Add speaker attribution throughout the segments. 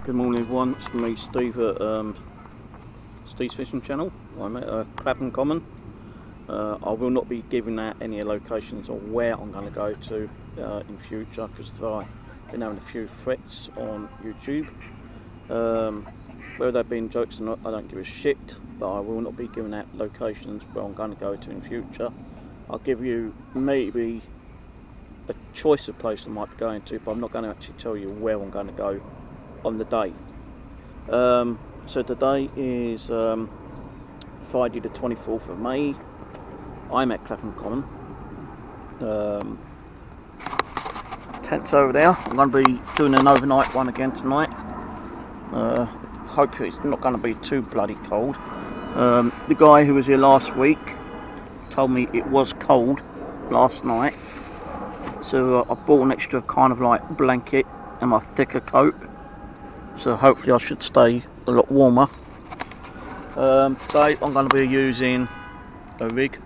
Speaker 1: Good morning everyone, it's me Steve at Steve's Fishing Channel. I'm at Clapham Common. I will not be giving out any locations or where I'm going to go to in future, because I've been having a few threats on YouTube. Whether they've been jokes or not, I don't give a shit, but I will not be giving out locations where I'm going to go to in future. I'll give you maybe a choice of place I might be going to, but I'm not going to actually tell you where I'm going to go on the day. So today is Friday the 24th of May. I'm at Clapham Common. Tent's over there. I'm going to be doing an overnight one again tonight. Hope it's not going to be too bloody cold. The guy who was here last week told me it was cold last night, so I bought an extra kind of like blanket and my thicker coat, so hopefully I should stay a lot warmer. Today I'm going to be using a rig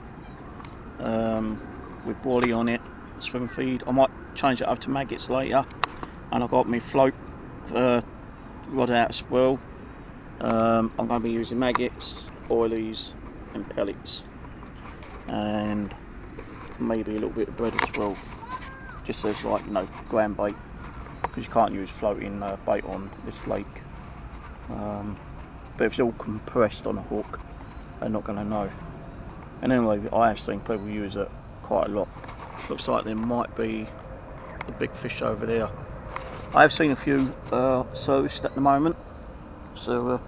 Speaker 1: with Wally on it, swim feed. I might change it up to maggots later, and I've got my float rod out as well. I'm going to be using maggots, oilies and pellets, and maybe a little bit of bread as well, just as like, you know, ground bait, because you can't use floating bait on this lake. But if it's all compressed on a hook, they're not going to know. And anyway, I have seen people use it quite a lot. Looks like there might be a big fish over there. I have seen a few serviced at the moment, so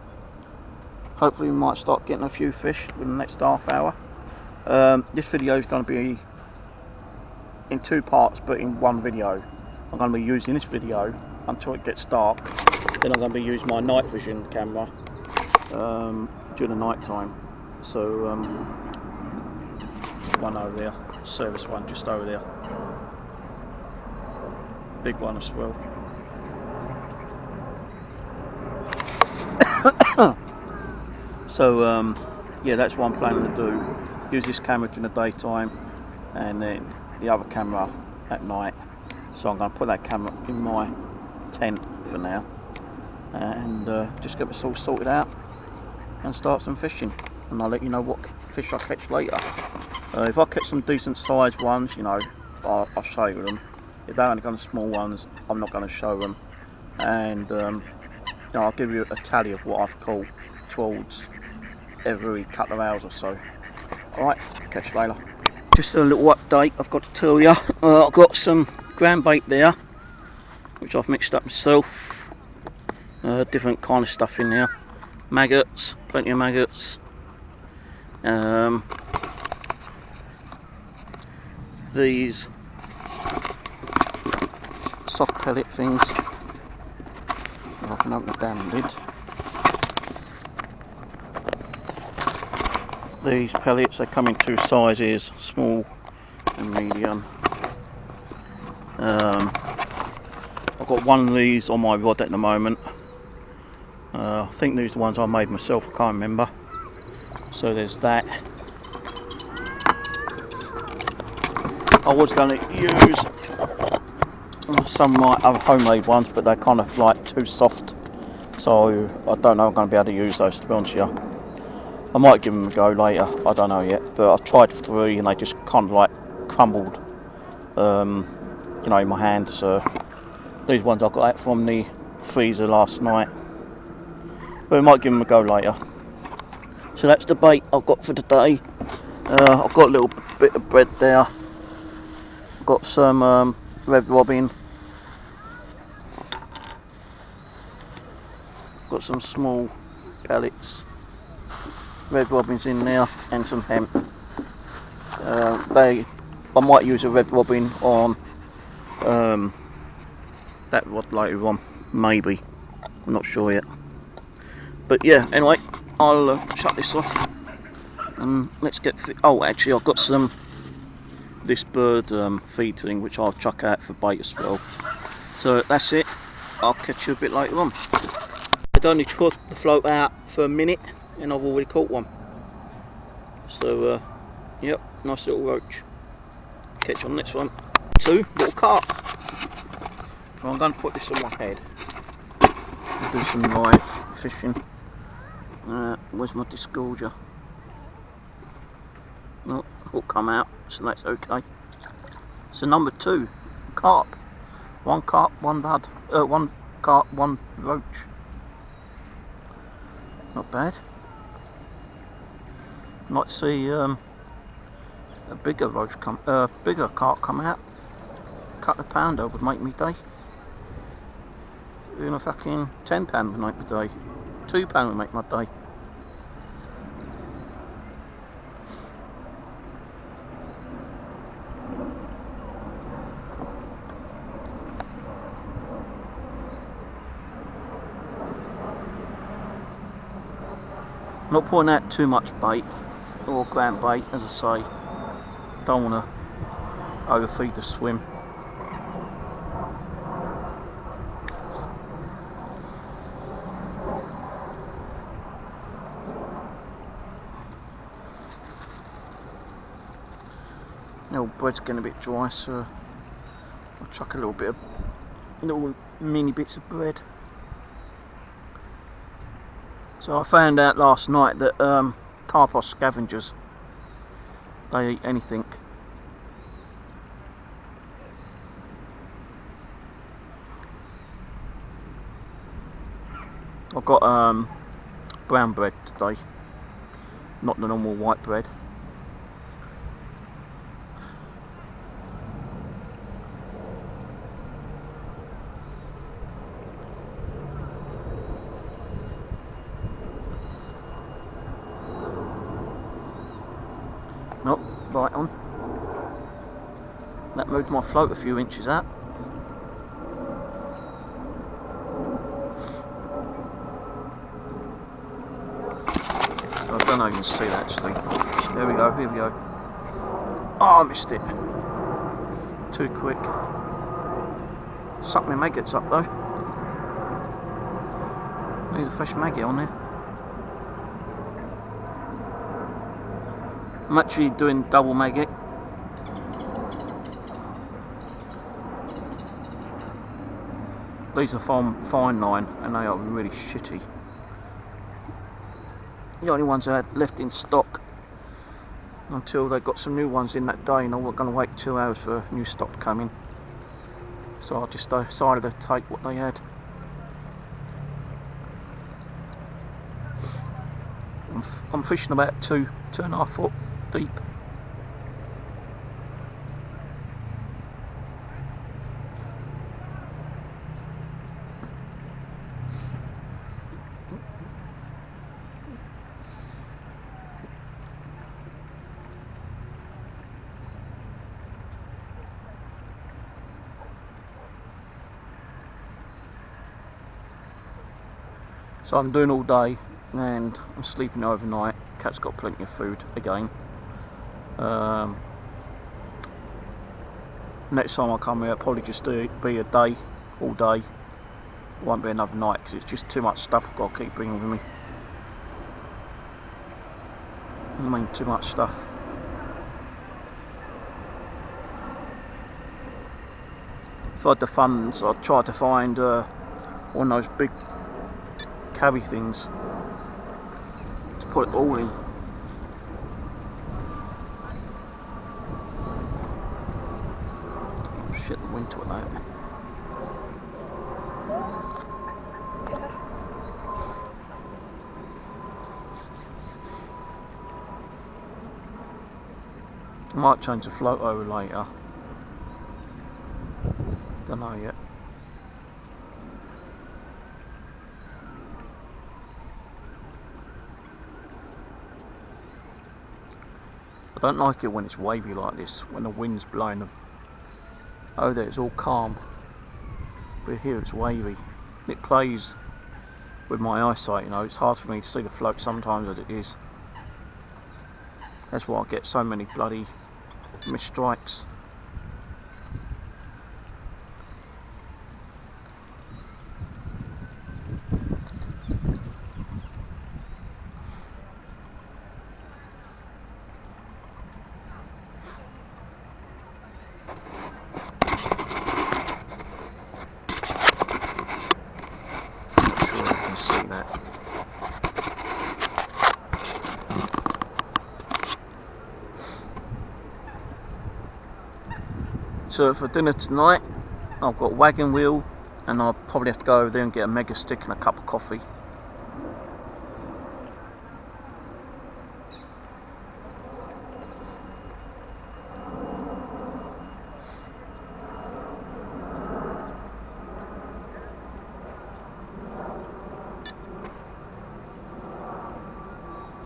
Speaker 1: hopefully we might start getting a few fish within the next half hour. This video is going to be in two parts, but in one video. I'm going to be using this video until it gets dark. Then I'm going to be using my night vision camera during the night time. So one over there, service one just over there, big one as well. So yeah, that's what I'm planning to do. Use this camera during the daytime, and then the other camera at night. So I'm going to put that camera in my tent for now, and just get this all sorted out and start some fishing. And I'll let you know what fish I catch later. If I catch some decent sized ones, you know, I'll show you them. If they're only kind of small ones, I'm not going to show them. And you know, I'll give you a tally of what I've caught towards every couple of hours or so. Alright, catch you later. Just a little update I've got to tell you. I've got some ground bait there, which I've mixed up myself. Different kind of stuff in there. Maggots, plenty of maggots. These soft pellet things. If I can open the damn lid. These pellets, they come in two sizes, small and medium. I've got one of these on my rod at the moment. I think these are the ones I made myself, I can't remember. So there's that. I was going to use some of my other homemade ones, but they're kind of like too soft, so I don't know if I'm going to be able to use those, to be honest with you. I might give them a go later, I don't know yet, but I've tried 3 and they just kind of like crumbled, you know, in my hands. These ones I got out from the freezer last night, but I might give them a go later. So that's the bait I've got for today. I've got a little bit of bread there. I've got some red robin. I've got some small pellets. Red robins in there, and some hemp. I might use a red robin on that rod later on, maybe. I'm not sure yet. But yeah, anyway, I'll shut this off and let's get. Oh, actually, I've got some this bird feed thing which I'll chuck out for bait as well. So that's it. I'll catch you a bit later on. I don't need to put the float out for a minute, and I've already caught one. So yep, nice little roach. Catch on this one. 2 little carp. So I'm going to put this on my head. Do some live fishing. Where's my disgorger? Oh, hook come out, so that's okay. So number 2, carp. 1 carp, 1 bud. 1 carp, 1 roach. Not bad. Might see a bigger roach come, bigger carp come out. Couple of pounder would make me day. Even a fucking 10 pound would make my day. 2 pound would make my day. Not putting out too much bait or ground bait, as I say. Don't want to overfeed the swim. The old bread's getting a bit dry, so I'll chuck a little bit of little mini bits of bread. So I found out last night that carp are scavengers. They eat anything. I've got brown bread today, not the normal white bread. Nope, right on. That moved my float a few inches out. I don't know if you can see that actually. There we go, here we go. Oh, I missed it. Too quick. Suck my maggots up though. Need a fresh maggot on there. I'm actually doing double maggot. These are from fine line and they are really shitty. The only ones I had left in stock until they got some new ones in that day, and I was going to wait 2 hours for new stock to come in. So I just decided to take what they had. I'm fishing about 2.5 foot deep. So I'm doing all day and I'm sleeping overnight. Cat's got plenty of food again. Next time I come here, I'll probably just be a day, all day. It won't be another night because it's just too much stuff I've got to keep bringing with me. I mean, too much stuff. If I had the funds, I'd try to find one of those big cabby things to put it all in. Shit, the wind took that. I might change the float over later. Don't know yet. I don't like it when it's wavy like this, when the wind's blowing them. Oh, there it's all calm, but here it's wavy. It plays with my eyesight, you know. It's hard for me to see the float sometimes as it is. That's why I get so many bloody missed strikes. see that. So for dinner tonight, I've got wagon wheel, and I'll probably have to go over there and get a mega stick and a cup of coffee.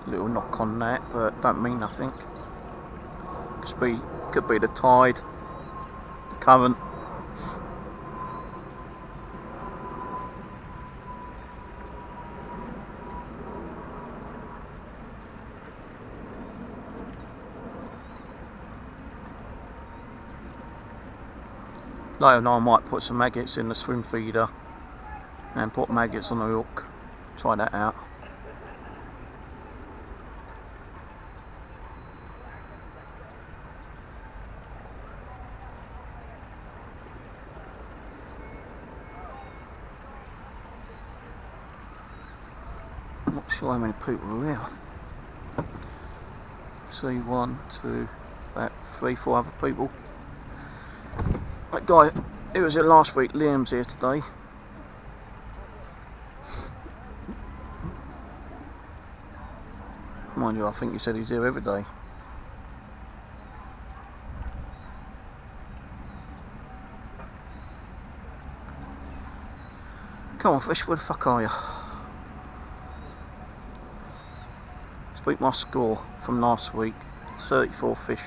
Speaker 1: Little knock on that, but don't mean nothing. Could be the tide, the current. Later on I might put some maggots in the swim feeder and put maggots on the hook. Try that out. Not sure how many people are here. See, 1, 2, about 3, 4 other people. That guy who was here last week, Liam's here today. Mind you, I think he said he's here every day. Come on, fish, where the fuck are you? Let's beat my score from last week, 34 fish.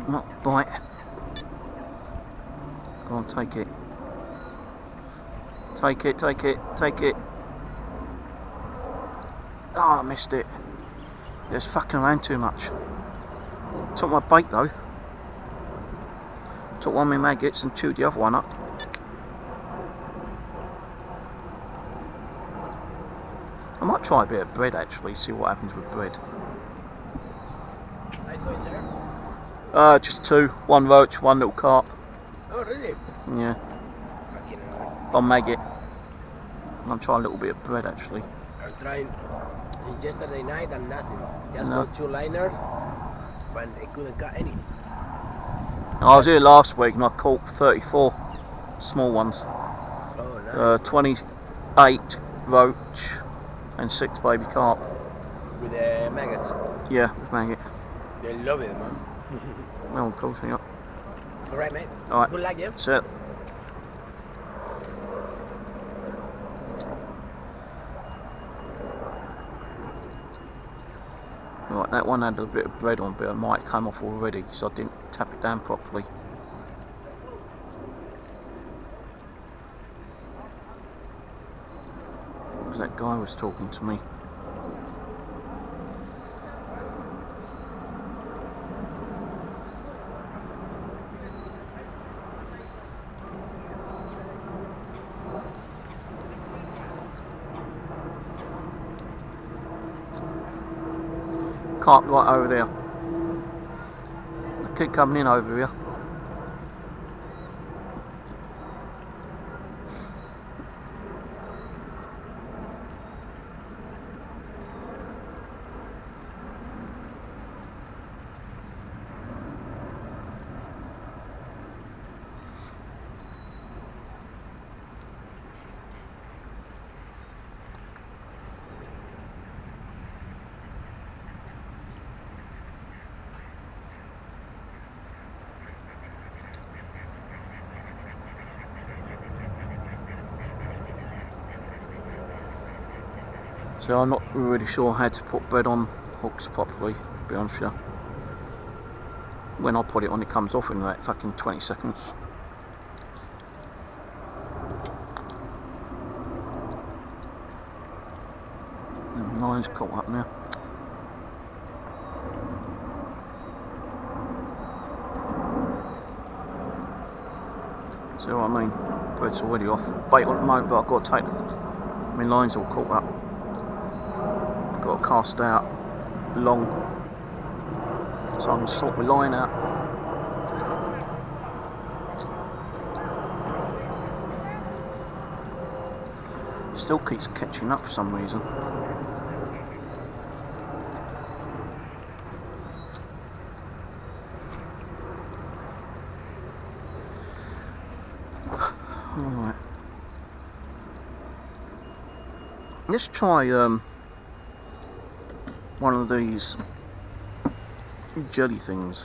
Speaker 1: Not bite. Go on, take it. Take it, take it, take it. Oh, I missed it. It's fucking around too much. Took my bait though. Took one of my maggots and chewed the other one up. I might try a bit of bread actually, see what happens with bread. Just 2. 1 roach, 1 little carp.
Speaker 2: Oh, really?
Speaker 1: Yeah. One maggot. And I'm trying a little bit of bread actually.
Speaker 2: I was trying yesterday night and nothing. Just
Speaker 1: No.
Speaker 2: got 2 liners, but I couldn't cut any.
Speaker 1: I was here last week and I caught 34 small ones.
Speaker 2: Oh, nice.
Speaker 1: 28 roach and 6 baby carp.
Speaker 2: With the maggots.
Speaker 1: Yeah, with maggot.
Speaker 2: They love it, man.
Speaker 1: Well, cool thing up.
Speaker 2: Alright, mate.
Speaker 1: Alright.
Speaker 2: Good luck, yeah?
Speaker 1: That's it. Right, that one had a bit of bread on, but it might come off already, so I didn't tap it down properly. That guy was talking to me. Carp right over there. They keep coming in over here. So I'm not really sure how to put bread on hooks properly, to be honest with you. When I put it on, it comes off in like fucking 20 seconds. And the line's caught up now. See what I mean? Bread's already off. Bait on at the moment, but I've got to take it. My line's all caught up. got to cast out long, so I'm going to sort my line out. Still keeps catching up for some reason. Alright. Let's try one of these jelly things.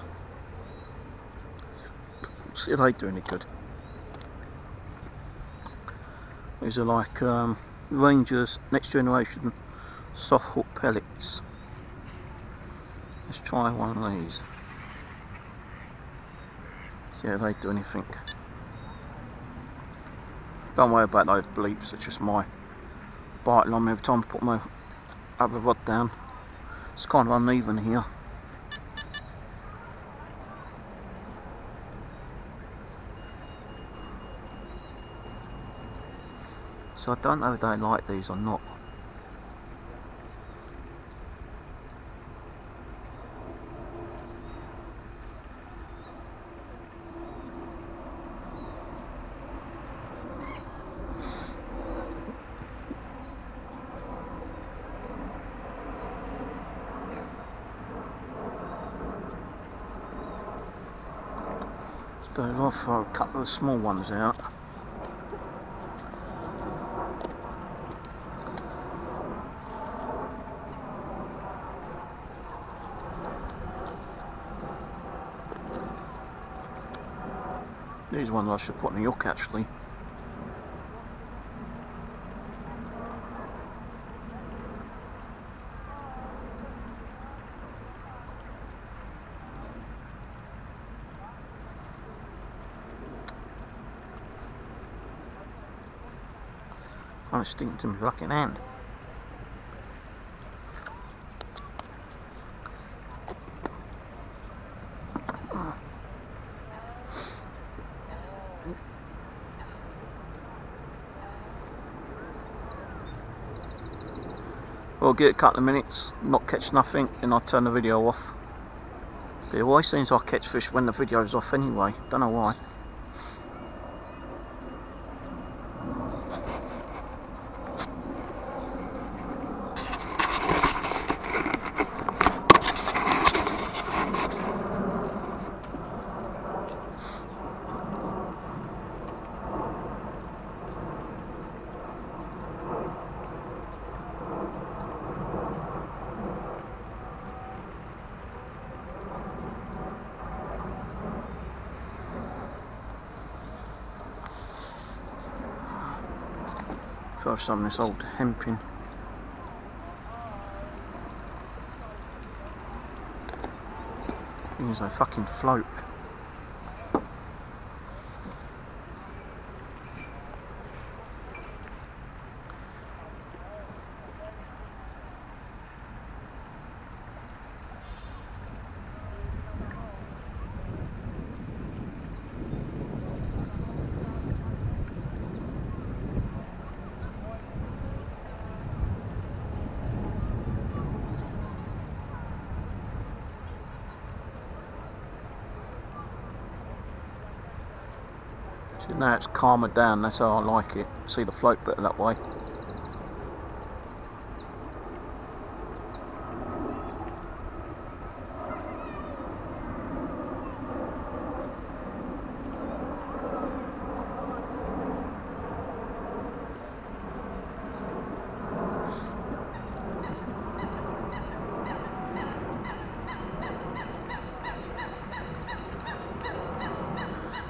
Speaker 1: See if they do any good. These are like Rangers Next Generation soft hook pellets. Let's try one of these. See if they do anything. Don't worry about those bleeps, it's just my bite line every time I put my other rod down. It's kind of uneven here. So I don't know if they like these or not. So I'll throw a couple of small ones out. These ones I should put in the hook actually. I'm sticking to my fucking hand. I'll give it a couple of minutes, not catch nothing, and I'll turn the video off. But it always seems I catch fish when the video's off anyway, don't know why. Throw some of this old hemping. Things they fucking float. Now it's calmer down, that's how I like it. See the float better that way.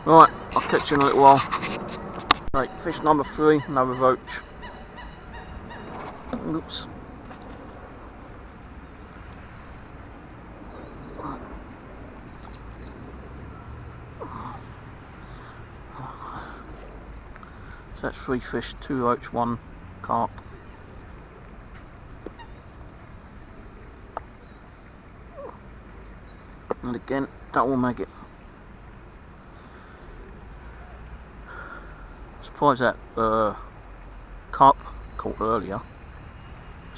Speaker 1: Right, I'll catch you in a little while. Right, fish number 3, another roach. Oops. So that's 3 fish, 2 roach, 1 carp. And again, that will make it. Surprised that carp caught earlier.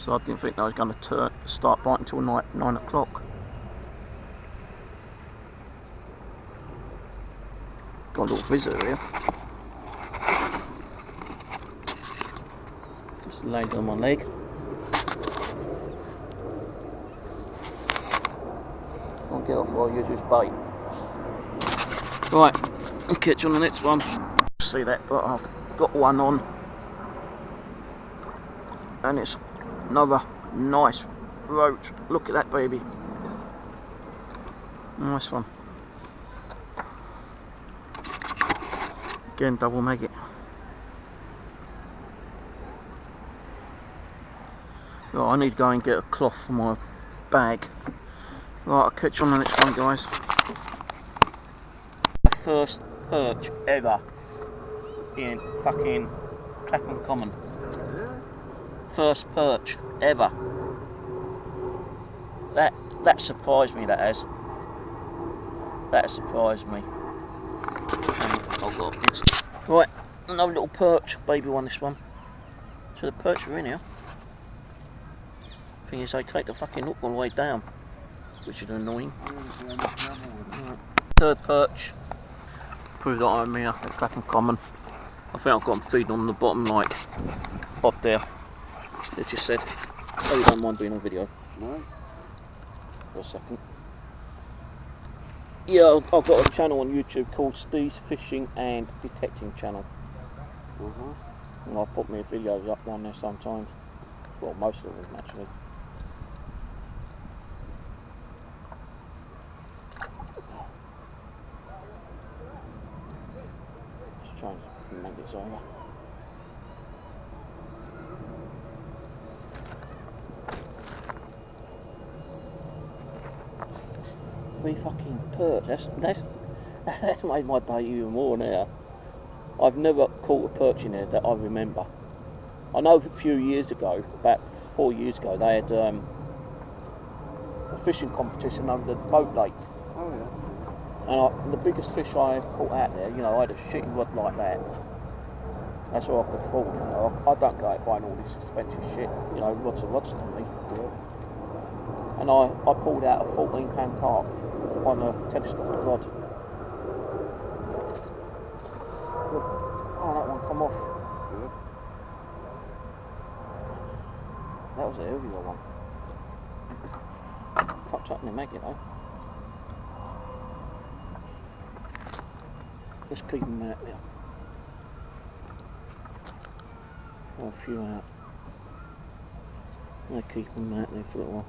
Speaker 1: So I didn't think they was going to start biting until 9 o'clock. Got a little visitor here. Just laid on my leg. I'll get off while I use this bait. Right, I'll catch you on the next one. See that, but I've got one on. And it's another nice roach. Look at that baby. Nice one. Again, double maggot. Right, I need to go and get a cloth for my bag. Right, I'll catch you on the next one, guys. The first perch ever in fucking Clapham Common. First perch ever. That surprised me, that has. That surprised me. Right, another little perch, baby one, this one. So the perch are in here. Thing is, they take the fucking hook all the way down, which is annoying. Right. Third perch. Prove that I'm here at Clapham Common. I think I've got them feeding on the bottom, like up there. They just said, oh, you don't mind being on video? No. For a second. Yeah, I've got a channel on YouTube called Steve's Fishing and Detecting Channel. And I put my videos up on there sometimes. Well, most of them actually. Just trying to make this over. Three fucking perch. That's made my day even more now. I've never caught a perch in there that I remember. I know a few years ago, about 4 years ago, they had a fishing competition under the boat lake.
Speaker 2: Oh yeah.
Speaker 1: And the biggest fish I ever caught out there, you know, I had a shitting rod like that. That's all I could afford, you know. I don't go out buying all this expensive shit, you know, rods and rods to me. And I pulled out a 14-pound carp on a telescopic rod. Oh, that one come off. That was a heavier one. Popped up in the maggot though. Just keep them out there. Oh, a few out. I'll keep them out there for a little while.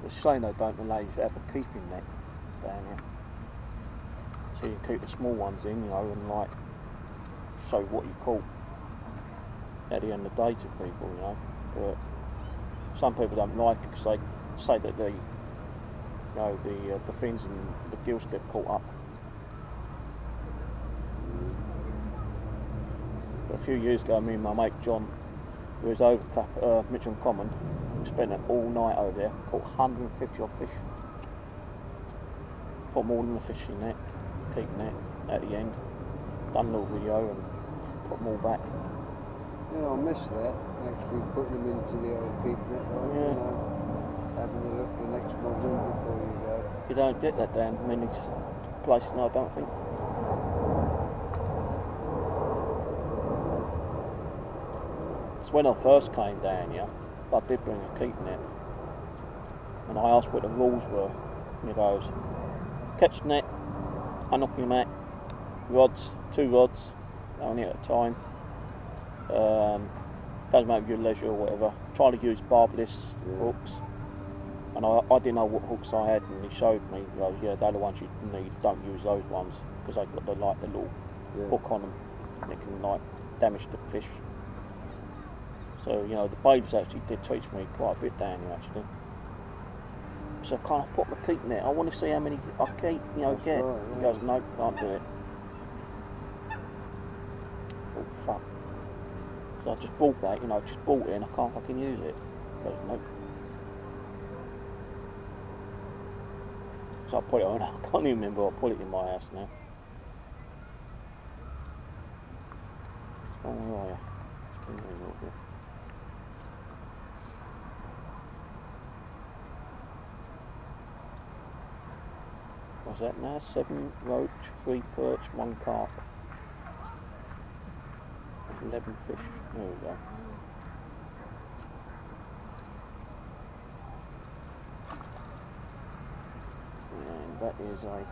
Speaker 1: It's a shame they don't allow you to have a keeping net down here. So you can keep the small ones in, you know, and like show what you caught at the end of the day to people, you know. But some people don't like it because they say that the, you know, the fins and the gills get caught up. But a few years ago, me and my mate John, who was over Mitcham Common, we spent it all night over there, caught 150 odd fish. Put them all in the fishing net, keeping it at the end, done a little video and put them all back.
Speaker 2: Yeah, I miss that, actually putting them into the old keep net, like,
Speaker 1: yeah.
Speaker 2: You know, having a look the next morning before you go.
Speaker 1: You don't get that down many places, no, I don't think. So when I first came down here, I did bring a keep net, and I asked what the rules were, and he goes, catch the net, unhook your mat, rods, 2 rods, only at a time. Doesn't matter if you're leisure or whatever. Try to use barbless hooks, and I didn't know what hooks I had, and he showed me. He goes, yeah, they're the ones you need. Don't use those ones because they've got the little hook on them, and it can like damage the fish. So you know, the babes actually did teach me quite a bit down here actually. So can I put my keep net? I want to see how many I keep, you know, get.
Speaker 2: Right, yeah.
Speaker 1: He goes, no, can't do it. Oh fuck. So I just bought that, you know, just bought it and I can't fucking use it. He goes, nope. So So I put it on. I can't even remember. I put it in my house now. Oh, where are you? What's that now? 7 roach, 3 perch, 1 carp. 11 fish. There we go. And that is a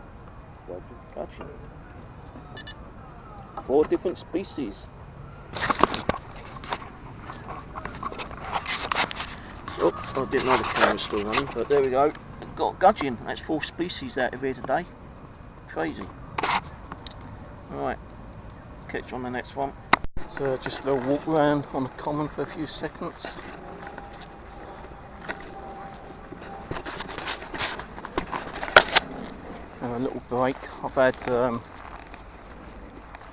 Speaker 1: gudgeon. 4 different species. Oops, I didn't know the camera was still running, but there we go. Got a gudgeon. That's 4 species out of here today. Crazy. Alright, catch you on the next one. So just a little walk around on the common for a few seconds. Have a little break. I've had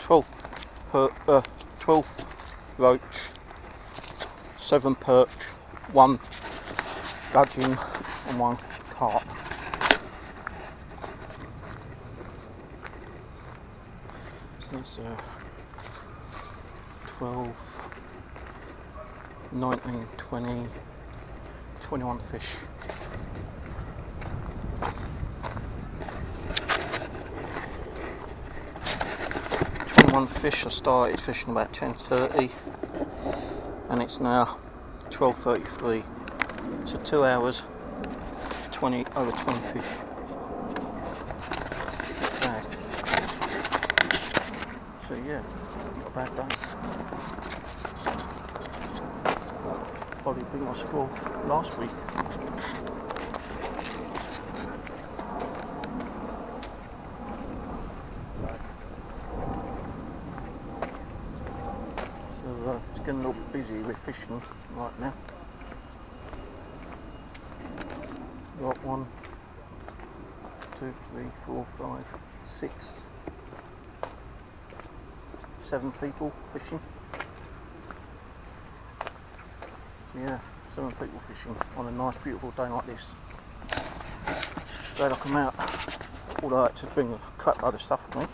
Speaker 1: 12 roach, 7 perch, 1 gudgeon and 1 carp. So that's 12, 19, 20, 21 fish. Fish. I started fishing about 10:30 and it's now 12:33, so 2 hours, over 20 fish. Okay. So yeah, not a bad day. Probably beat my score last week. It's getting a little busy with fishing right now. Got 1, 2, 3, 4, 5, 6, 7 people fishing. Yeah, 7 people fishing on a nice beautiful day like this. Glad I come out, although I had to bring a crap load of stuff with me,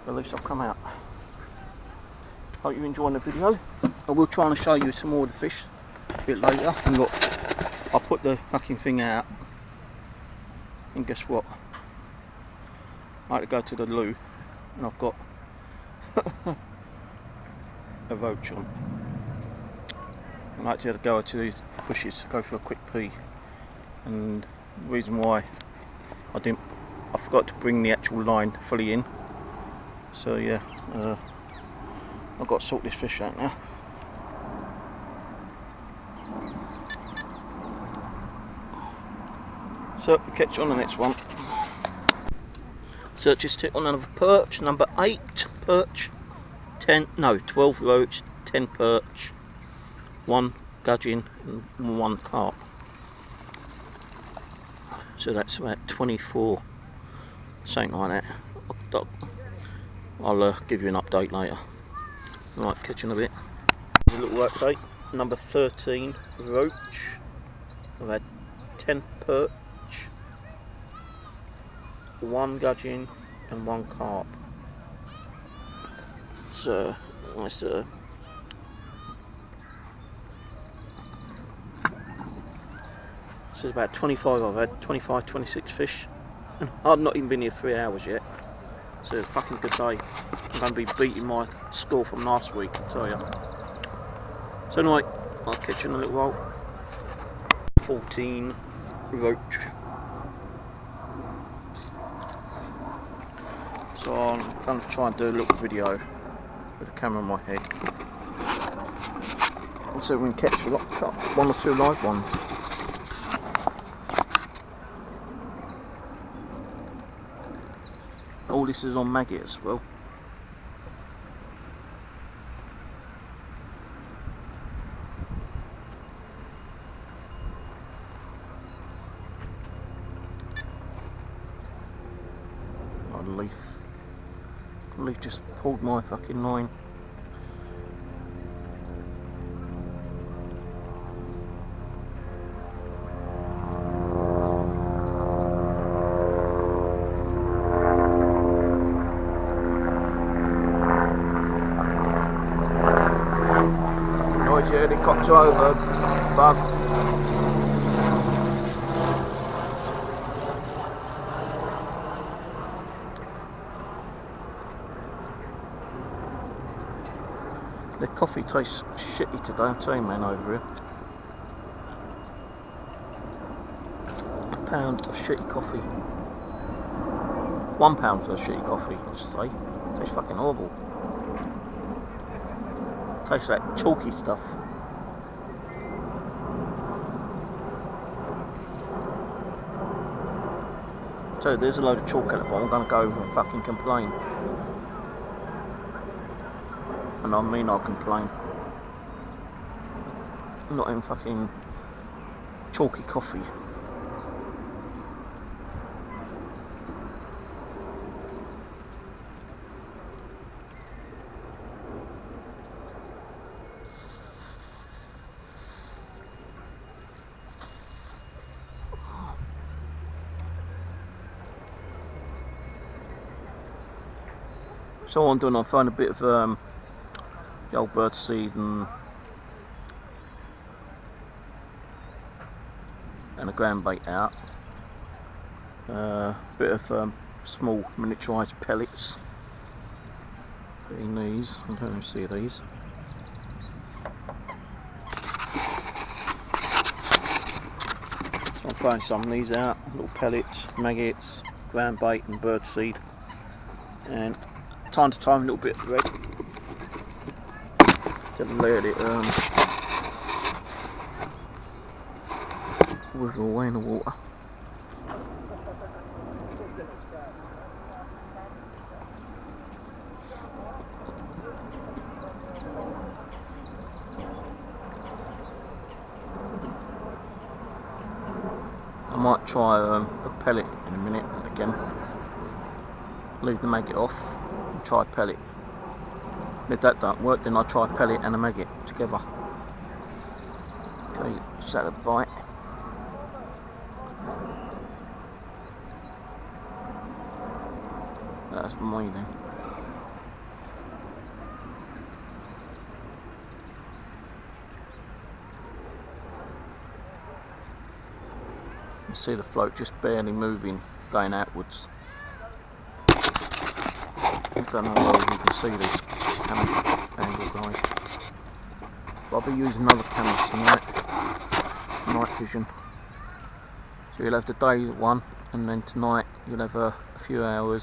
Speaker 1: but at least I've come out. Hope you're enjoying the video. I will try and show you some more of the fish a bit later. And look, I put the fucking thing out, and guess what? I had to go to the loo, and I've got a roach on. And I actually had to go to these bushes to go for a quick pee. And the reason why I forgot to bring the actual line fully in. So yeah. I've got to sort this fish out now. So we'll catch you on the next one. So just hit on another perch, number 8 perch, 12 roach, 10 perch, 1 gudgeon and 1 carp. So that's about 24, something like that. I'll give you an update later. Right, catch you in a bit. Here's a little work day, number 13 roach. I've had 10 perch, 1 gudgeon and 1 carp. So that's so it's about 25. I've had 25, 26 fish, and I've not even been here 3 hours yet. So it's a fucking good day. I'm going to be beating my score from last week, I tell you. So anyway, I'll catch you in a little while. 14 roach. So I'm going to try and do a little video with the camera in my head. So we can catch 1 or 2 live ones. All this is on maggot as well. Oh, leaf just pulled my fucking line. helicopter over, bug. The coffee tastes shitty today, I'm telling you, man, over here. £1 of shitty coffee. £1 for a shitty coffee, I should say. Tastes fucking horrible. Tastes like chalky stuff. So there's a load of chalk at the bottom. I'm gonna go and fucking complain. And I mean I'll complain. Not in fucking chalky coffee. So what I'm doing, I'm throwing a bit of the old bird seed and a ground bait out. A bit of small miniaturised pellets. In these, I don't see these. So I'm throwing some of these out, little pellets, maggots, ground bait and bird seed. And time to time a little bit of red. Just let it wiggle away in the water. I might try a pellet in a minute again. Leave the maggot off and try a pellet. If that don't work, then I'll try a pellet and a maggot together. Okay, set a bite. That's mine then. You see the float just barely moving, going outwards. I don't know whether you can see this camera angle, guys. But I'll be using another camera tonight, night vision. So you'll have the day one, and then tonight you'll have a few hours,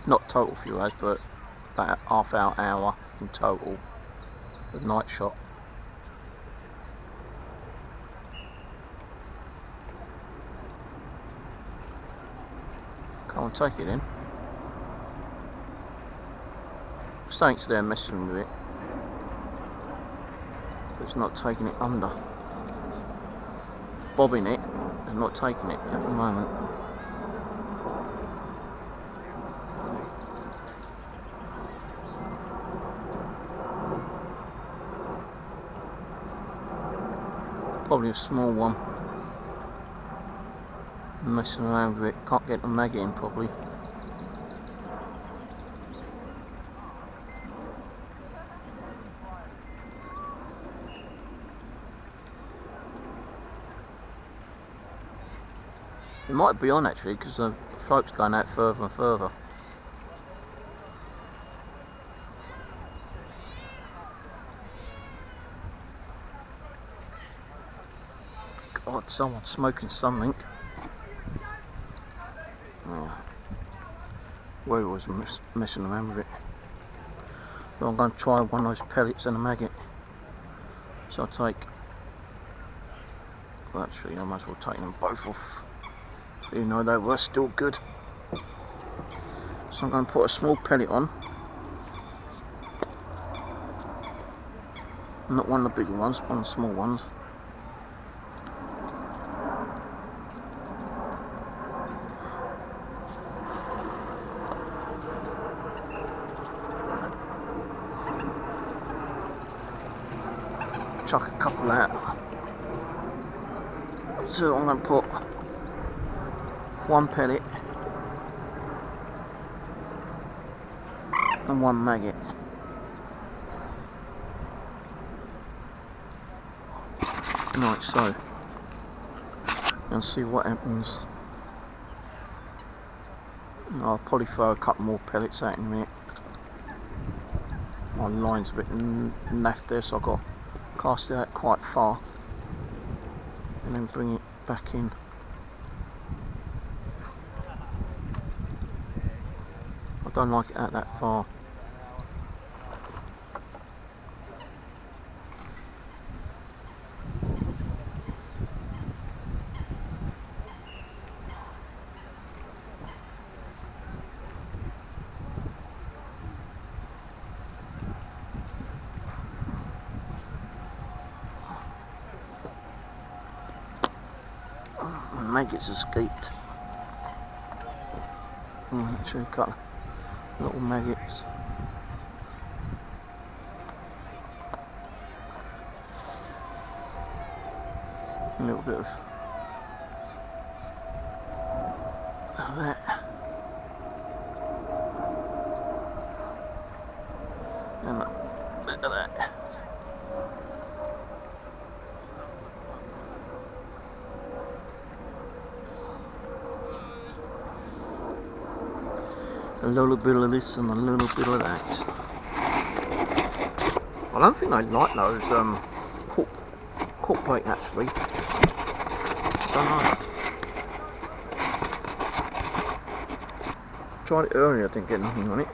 Speaker 1: not total few hours, but about half hour in total of night shot. Come on, take it in. Something's there messing with it, but it's not taking it under. Bobbing it and not taking it at the moment. Probably a small one. Messing around with it, can't get the maggot in properly. It might be on actually, because the float's going out further and further. God, someone's smoking something. Oh. Where was messing around with it. So I'm going to try one of those pellets and a maggot. So I'll take... Well, actually I might as well take them both off. So you know they were still good. So I'm going to put a small pellet on. Not one of the bigger ones, one of the small ones. Chuck a couple out. So I'm going to put one pellet and one maggot. Right, so and see what happens. I'll probably throw a couple more pellets out in a minute. My line's a bit naff there, so I've got to cast it out quite far and then bring it back in. I don't like it out that far. Maggots escaped. Actually got little maggots. A little bit of that. And a bit of that. A little bit of this and a little bit of that. I don't think I like those cork bait actually. I don't know. Tried it earlier, I didn't get nothing on it.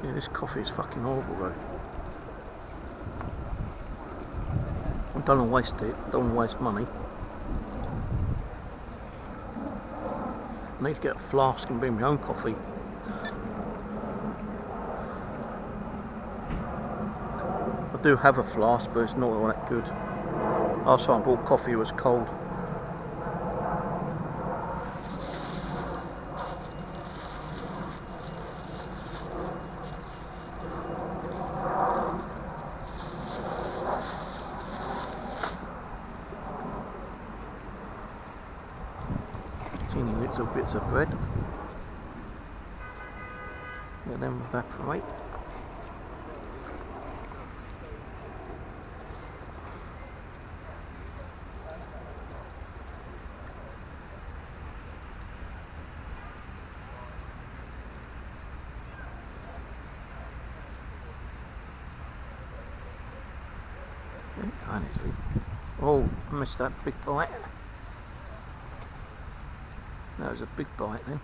Speaker 1: Yeah, this coffee is fucking horrible though. I don't want to waste it, I don't want to waste money. I need to get a flask and bring my own coffee. I do have a flask, but it's not all that good. Last time I bought coffee, it was cold. Teeny little bits of bread. Let them evaporate. Oh, I missed that big bite. That was a big bite then.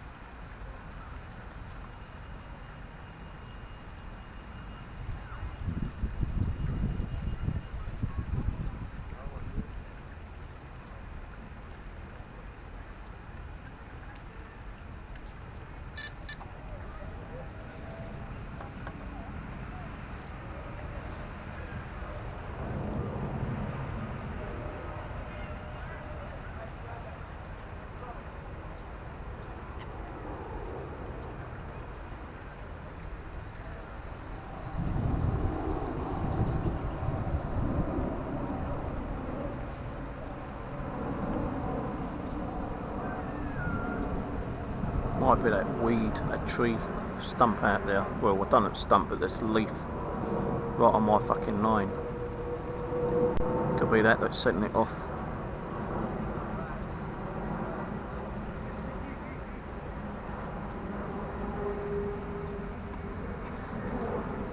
Speaker 1: Might be that weed, that tree stump out there. Well, I don't know stump, but there's a leaf right on my fucking line. Could be that that's setting it off.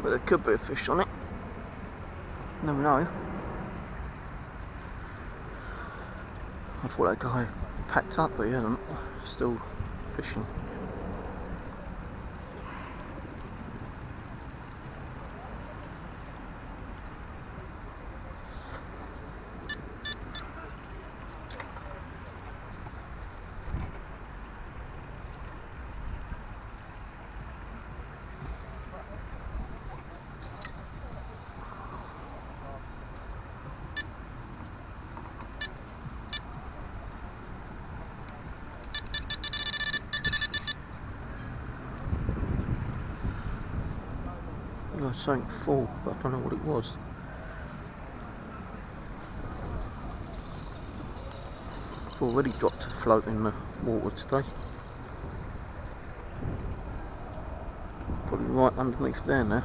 Speaker 1: But there could be a fish on it. Never know. I thought that guy packed up, but he hasn't. Still fishing. Something full, but I don't know what it was. Already dropped a float in the water today. Probably right underneath there now.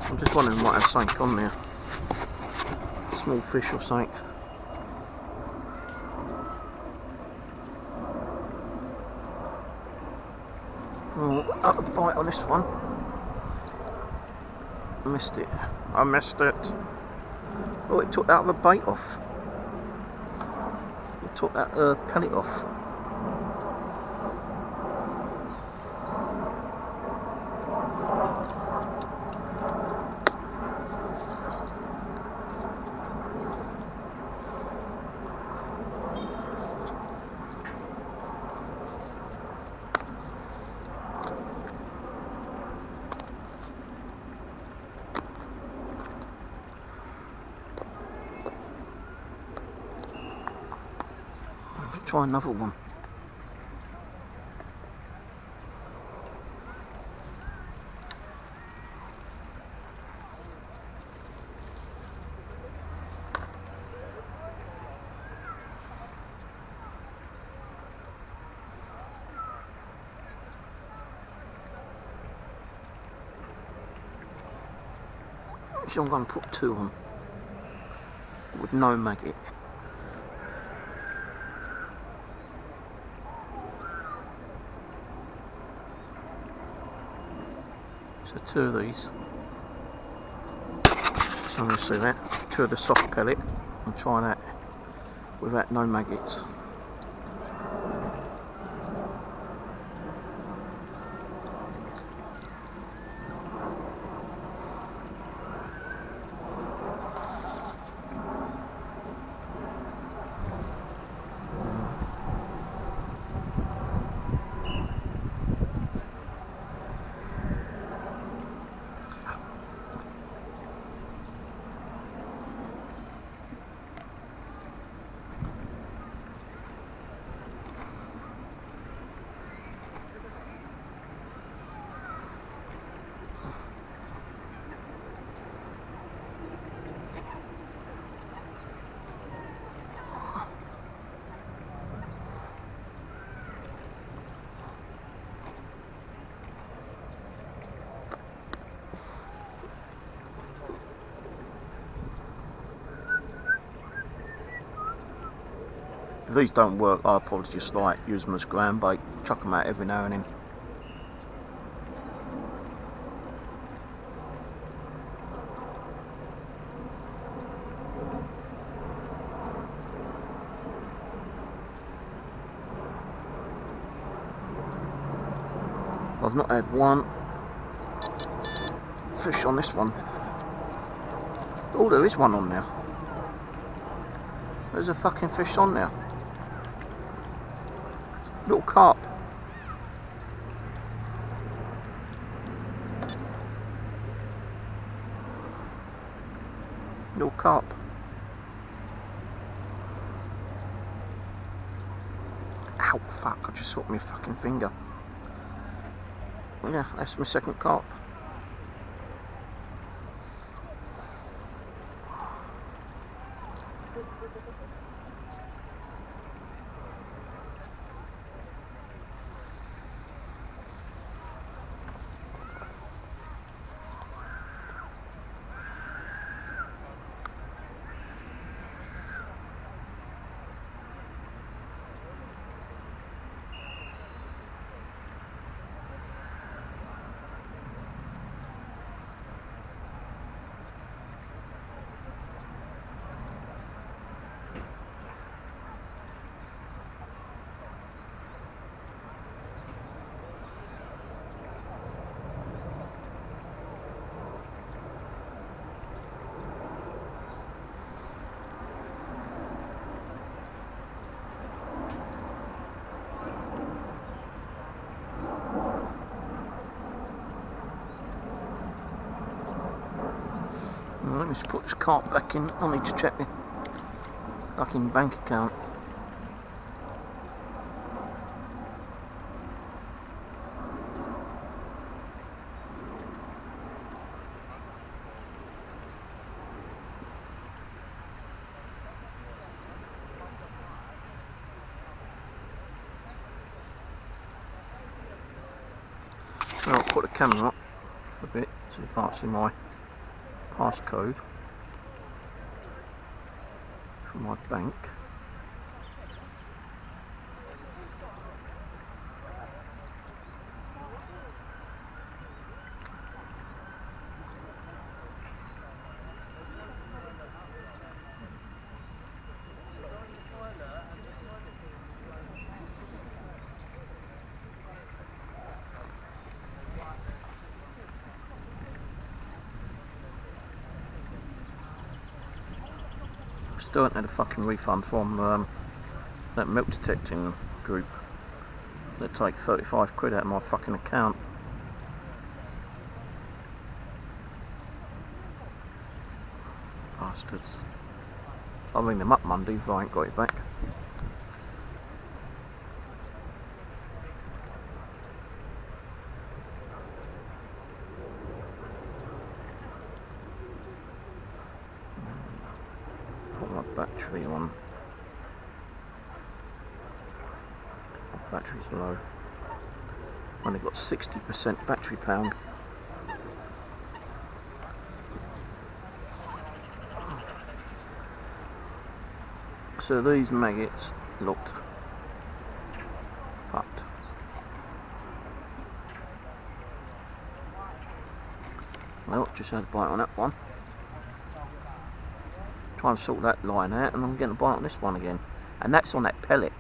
Speaker 1: I'm just wondering what has something on there. Small fish or something. Oh, got a bite on this one. Missed it. I missed it. Oh, it took that other bait off. It took that pellet off. Try another one. So I'm going to put 2 on with no maggot. So 2 of these. So I'm going to see that. 2 of the soft pellet and try that without no maggots. If these don't work, I'll probably just like use them as ground bait, chuck them out every now and then. I've not had one fish on this one. Oh, there is one on there. There's a fucking fish on there. Little carp. Little carp. Ow, fuck, I just swapped my fucking finger. Yeah, that's my second carp. Let me just put this carp back in. I need to check the fucking bank account. So I'll put the camera up a bit so you can't see my passcode from my bank. Still haven't had a fucking refund from that milk detecting group. They take 35 quid out of my fucking account. Bastards. I'll ring them up Monday if I ain't got it back. Put my battery on. My battery's low. Only got 60% battery pound. So these maggots looked fucked. Well, just had a bite on that one. Try and sort that line out, and I'm getting a bite on this one again. And that's on that pellet.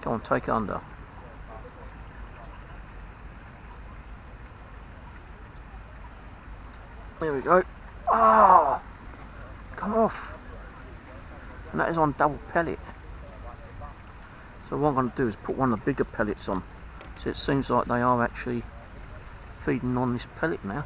Speaker 1: Go on, take it under. There we go. Ah, come off. And that is on double pellet. So what I'm going to do is put one of the bigger pellets on. So it seems like they are actually feeding on this pellet now.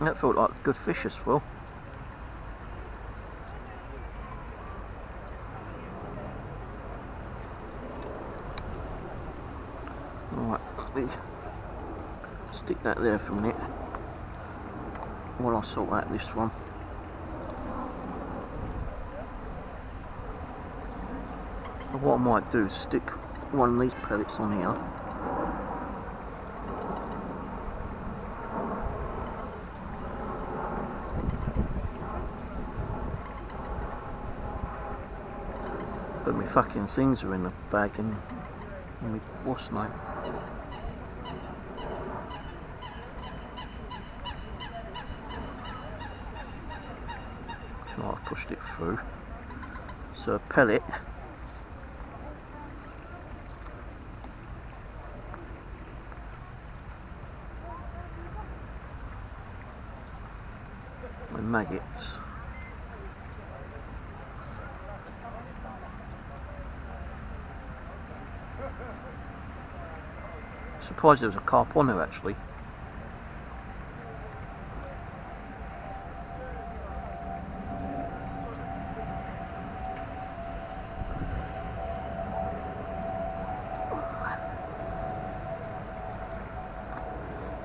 Speaker 1: That felt like a good fish as well. Right, let me stick that there for a minute while I sort out this one. And what I might do is stick one of these pellets on here. But my fucking things are in the bag and my what's name. So I've pushed it through. So a pellet. With maggots. Surprised there was a carp on there actually.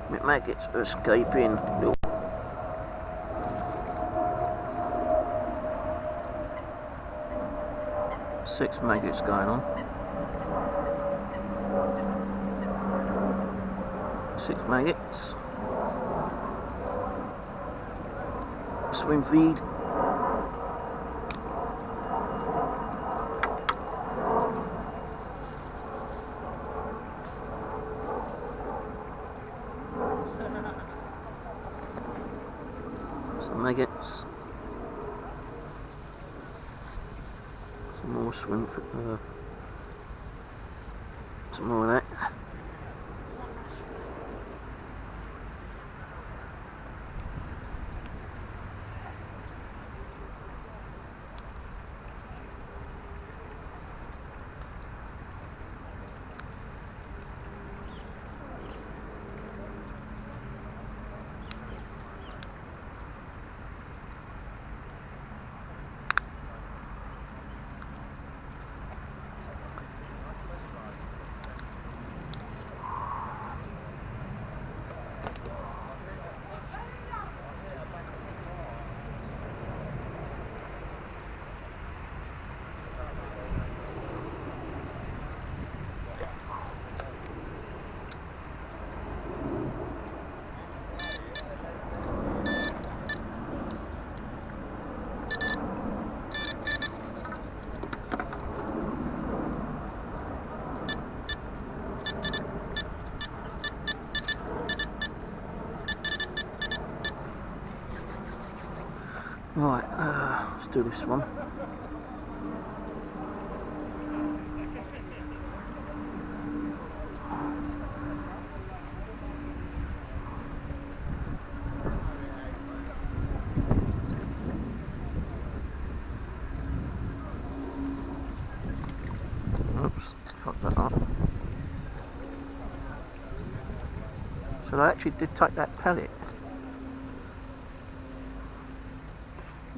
Speaker 1: My maggots are escaping. Look. 6 maggots going on. 6 maggots. Swim feed. Some maggots. Some more swim feed. Some more of that. Right, let's do this one. Oops, fucked that up. So they actually did take that pellet.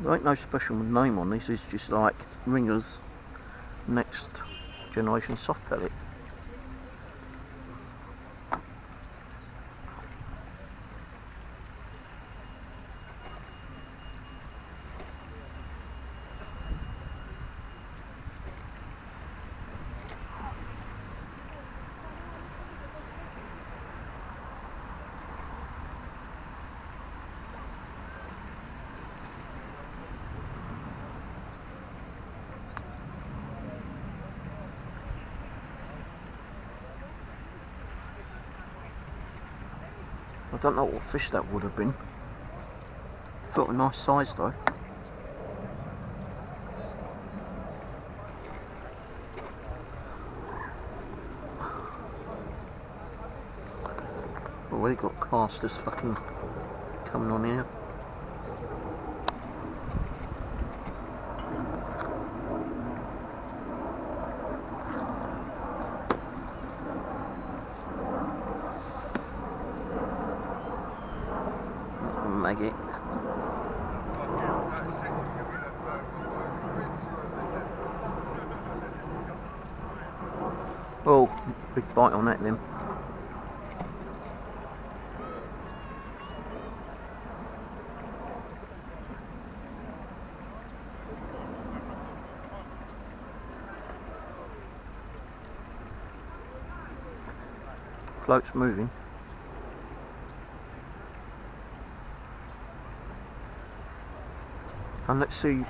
Speaker 1: There ain't no special name on this, it's just like Ringer's next generation soft pellet. I don't know what fish that would have been. Got a nice size though. Already got casters fucking coming on here. Maggot. Oh, big bite on that then. Float's moving. And let's see,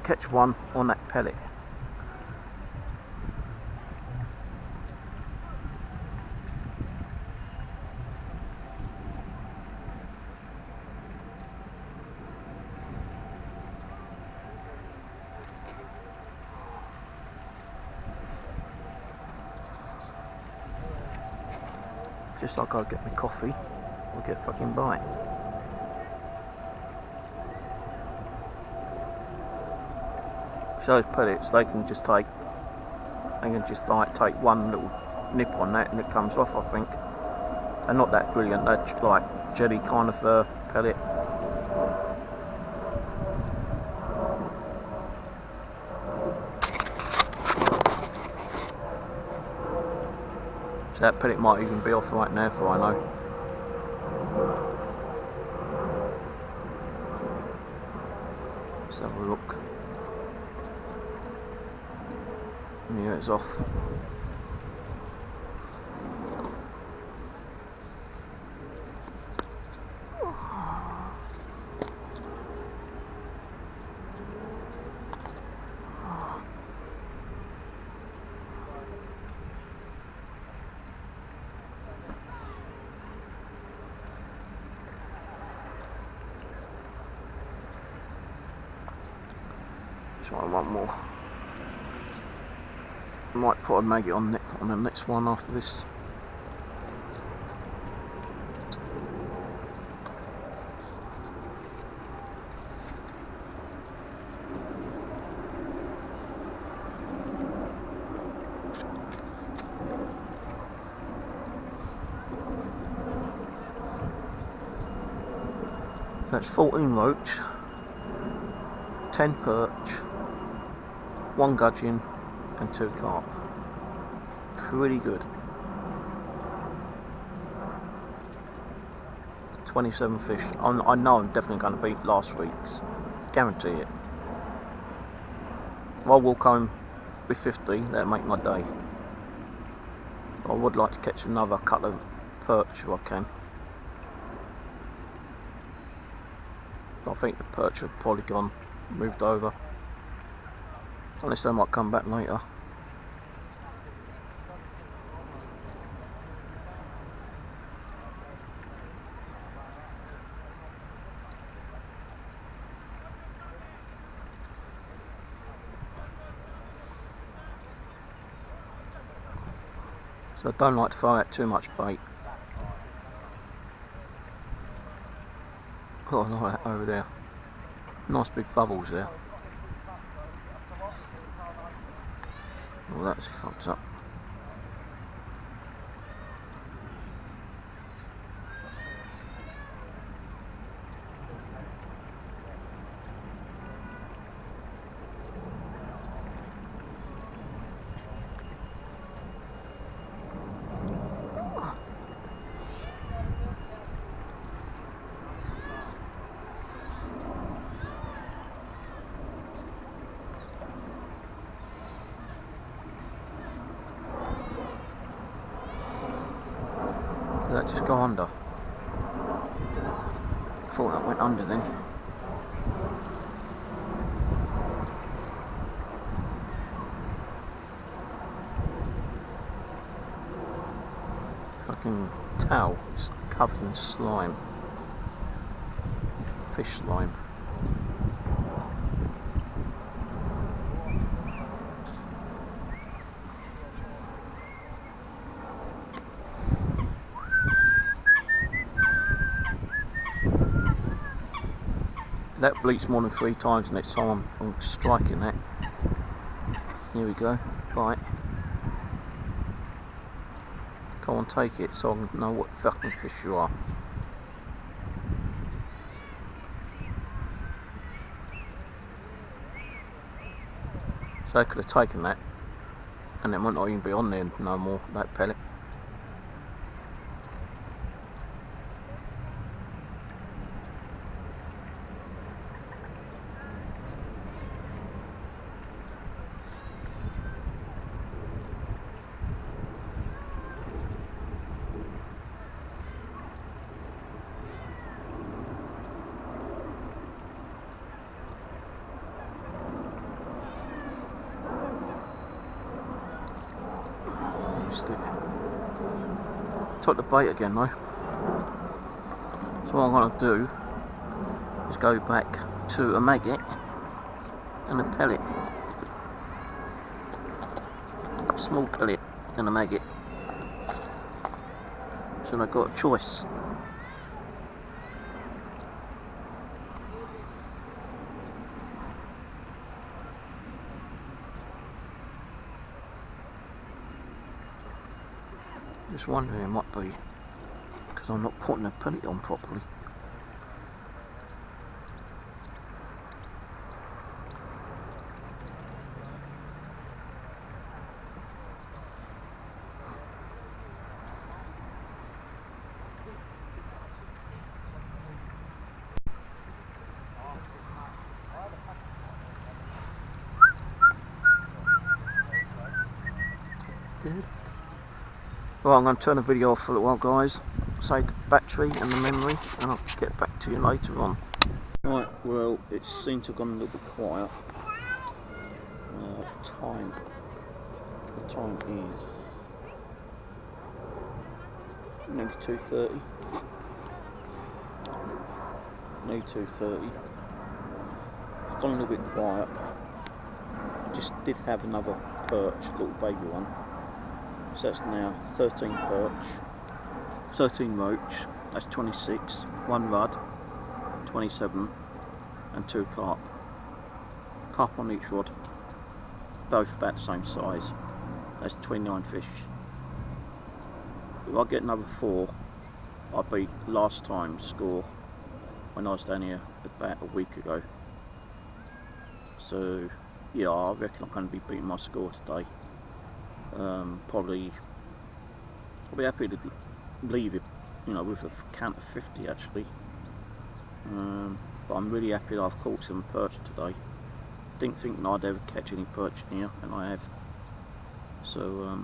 Speaker 1: catch one on that pellet. Just like I get my coffee, I'll get a fucking bite. So those pellets, they can just like take one little nip on that and it comes off, I think. They're not that brilliant, they're just like jelly kind of pellet. So that pellet might even be off right now for I know. Let's have a look. Yeah, it's off. Try one more. I might put a maggot on the next one after this. That's 14 roach, 10 perch, 1 gudgeon and 2 carp. Pretty good. 27 fish. I know I'm definitely going to beat last week's. Guarantee it. If I walk home with 50, that'll make my day. I would like to catch another couple of perch if I can. I think the perch have probably moved over. Unless they might come back later. So I don't like to throw out too much bait. Oh, I like that over there. Nice big bubbles there. Oh, that's fucked up. Did that just go under? Thought that went under then. Fucking towel, it's covered in slime. Fish slime. That bleats more than 3 times next time I'm striking that. Here we go. Right. Come on, take it so I can know what fucking fish you are. So I could have taken that and it might not even be on there no more, that pellet. Took the bait again though. So what I'm going to do is go back to a maggot and a pellet. A small pellet and a maggot. So I've got a choice. Just wondering it might be because I'm not putting the pellet on properly. Good. Well, I'm going to turn the video off for a little while, guys. Save the battery and the memory, and I'll get back to you later on. Right, well, it seems to have gone a little bit quiet. The time is nearly 2:30. Nearly 2:30. It's gone a little bit quiet. Just did have another perch, little baby one. So that's now 13 perch, 13 roach, that's 26, 1 rudd, 27, and 2 carp. Carp on each rod, both about the same size, that's 29 fish. If I get another 4, I'll beat last time's score when I was down here about a week ago. So yeah, I reckon I'm going to be beating my score today. Probably I'll be happy to leave it, you know, with a count of 50 actually. But I'm really happy that I've caught some perch today. Didn't think that I'd ever catch any perch here, and I have. So,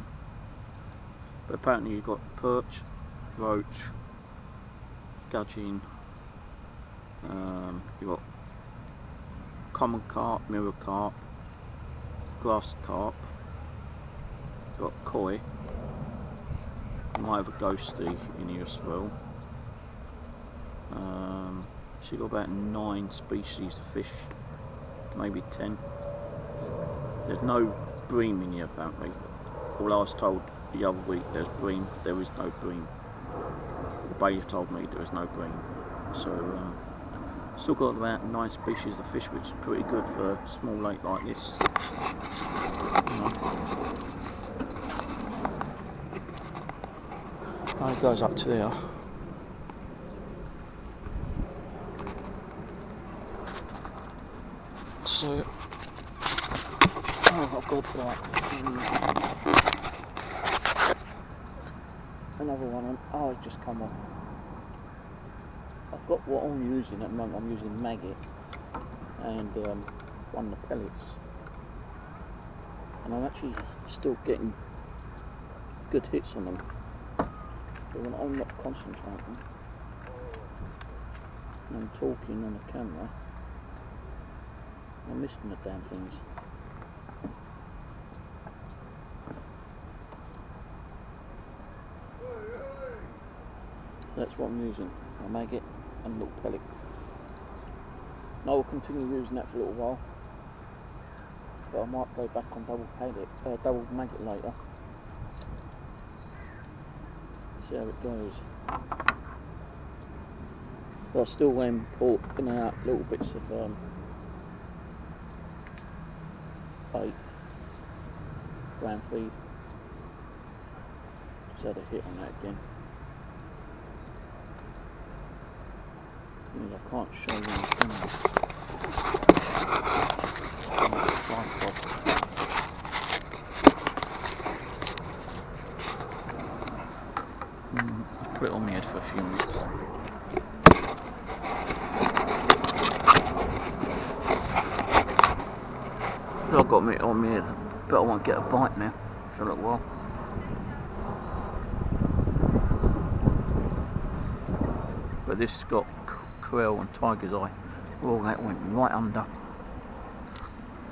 Speaker 1: but apparently you've got perch, roach, gudgeon, you've got common carp, mirror carp, grass carp, got koi, might have a ghosty in here as well. So you've got about 9 species of fish, maybe 10. There's no bream in here apparently, all I was told the other week there's bream, there is no bream. The bailiff told me there is no bream. So still got about 9 species of fish, which is pretty good for a small lake like this. It goes up to there. So, I've got like another one on. Oh, it's just come off. I've got what I'm using at the moment. I'm using maggot and one of the pellets, and I'm actually still getting good hits on them. But when I'm not concentrating and I'm talking on the camera, I'm missing the damn things. So that's what I'm using, a maggot and a little pellet. Now I'll continue using that for a little while, but I might go back on double maggot later. See how it goes. But I still am putting out little bits of bait, ground feed. Just had a hit on that again. I can't show you anything. Put it on my head for a few minutes. I've got it on my head, but I won't get a bite now for a little while. But this has got krill and tiger's eye. Oh, that went right under.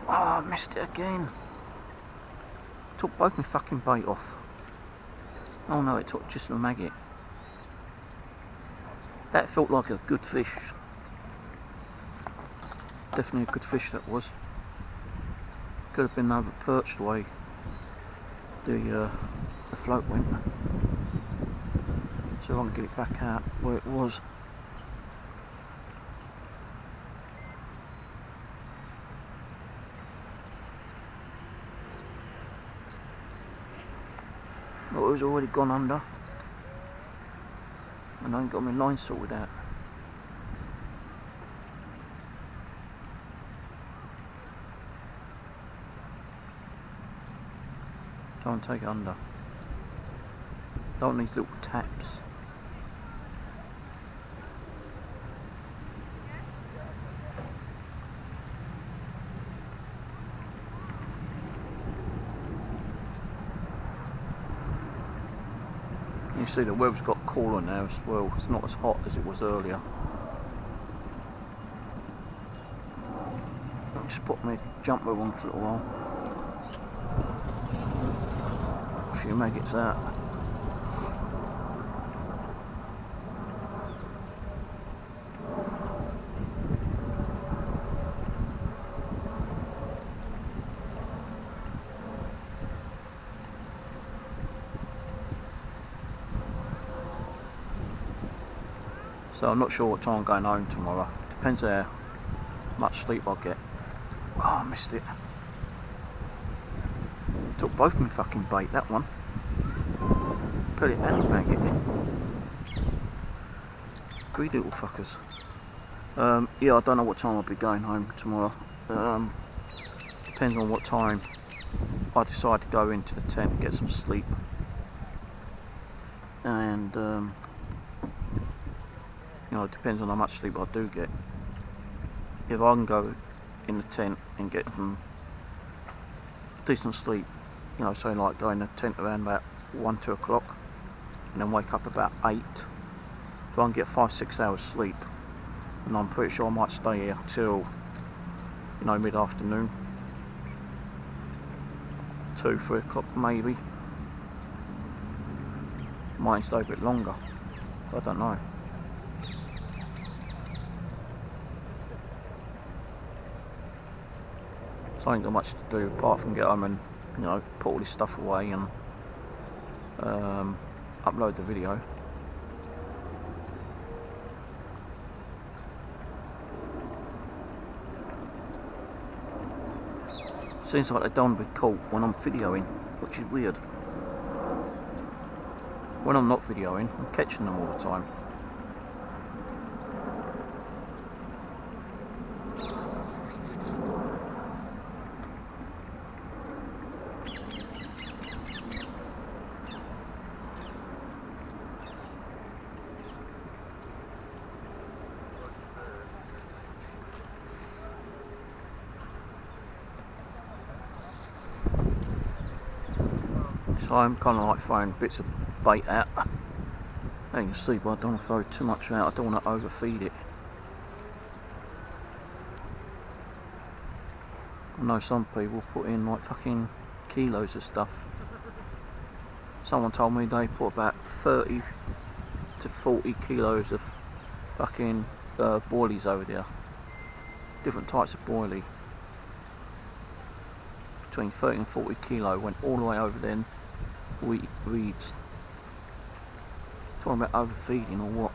Speaker 1: Oh, I missed it again. Took both my fucking bait off. Oh no, it took just the maggot. That felt like a good fish. Definitely a good fish that was. Could have been over perched the way the float went. So I want to get it back out where it was. Oh, it was already gone under. And I ain't got my line sorted out. Try and take it under. Don't need little taps. You see the weather's got cooler now as well. It's not as hot as it was earlier. Just put my jumper on for a little while. A few maggots out. So I'm not sure what time I'm going home tomorrow. Depends how much sleep I get. Oh, I missed it. Took both my fucking bait, that one. Put it and maggot. Greedy little fuckers. Yeah, I don't know what time I'll be going home tomorrow. Depends on what time I decide to go into the tent and get some sleep. And you know, it depends on how much sleep I do get. If I can go in the tent and get some decent sleep, you know, so like go in the tent around about 1-2 o'clock and then wake up about 8, so I can get 5-6 hours sleep, and I'm pretty sure I might stay here till, you know, mid-afternoon, 2-3 o'clock maybe. Might stay a bit longer, I don't know. So I ain't got much to do apart from get home and, you know, put all this stuff away and upload the video. Seems like they don't want to be caught when I'm videoing, which is weird. When I'm not videoing, I'm catching them all the time. So I'm kind of like throwing bits of bait out. As you can see, but I don't want to throw too much out. I don't want to overfeed it. I know some people put in like fucking kilos of stuff. Someone told me they put about 30 to 40 kilos of fucking boilies over there. Different types of boilie. Between 30 and 40 kilo went all the way over then. Weeds. Talking about overfeeding or what?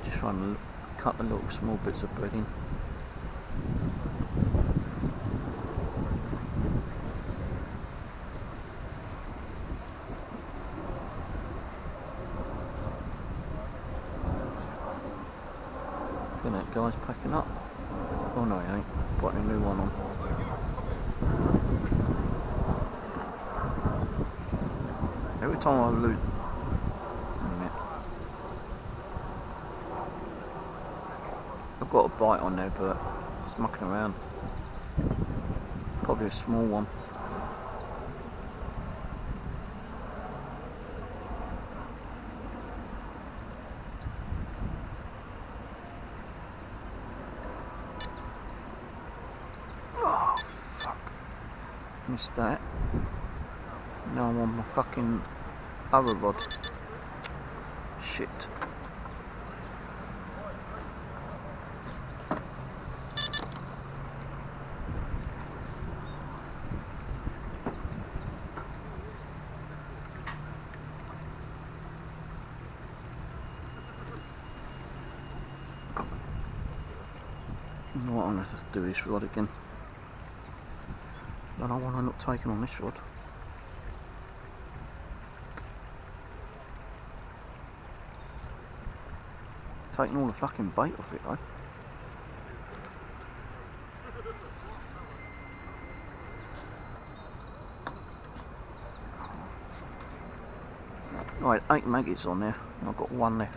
Speaker 1: Just trying to cut the little small bits of breading. Look at that guy's packing up. Oh no, he ain't. Putting a new one on. Every time I lose... Wait a minute. I've got a bite on there, but it's mucking around. Probably a small one. Missed that. Now I'm on my fucking other rod. Shit. You know what, I'm going to have to do this rod again. I don't know why I'm not taking on this rod. Taking all the fucking bait off it though. I had 8 maggots on there and I've got 1 left.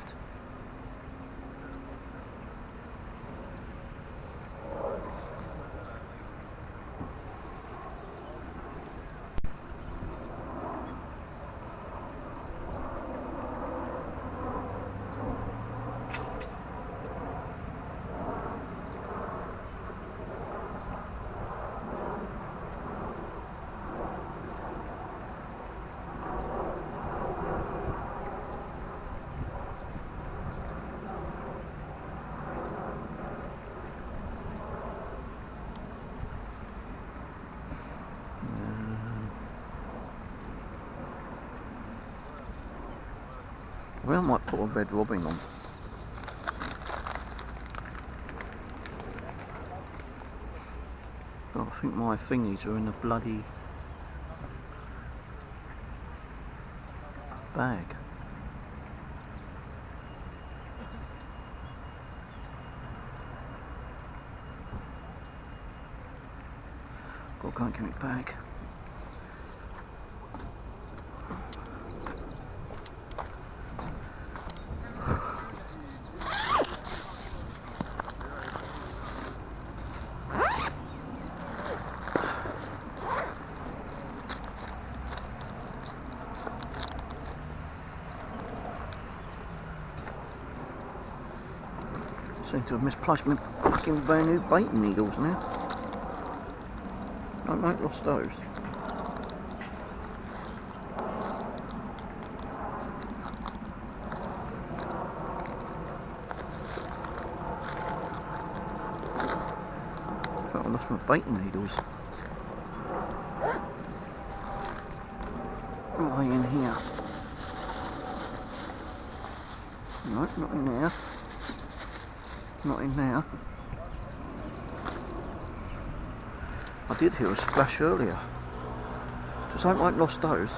Speaker 1: Well, I might put a red robin on. But I think my thingies are in the bloody bag. Got to go and get my bag. Seem to have misplaced my fucking brand new baiting needles now. I might have lost those. lost my baiting needles. Am I in here? No, not in there. Not in there. I did hear a splash earlier. Just hope I ain't lost those.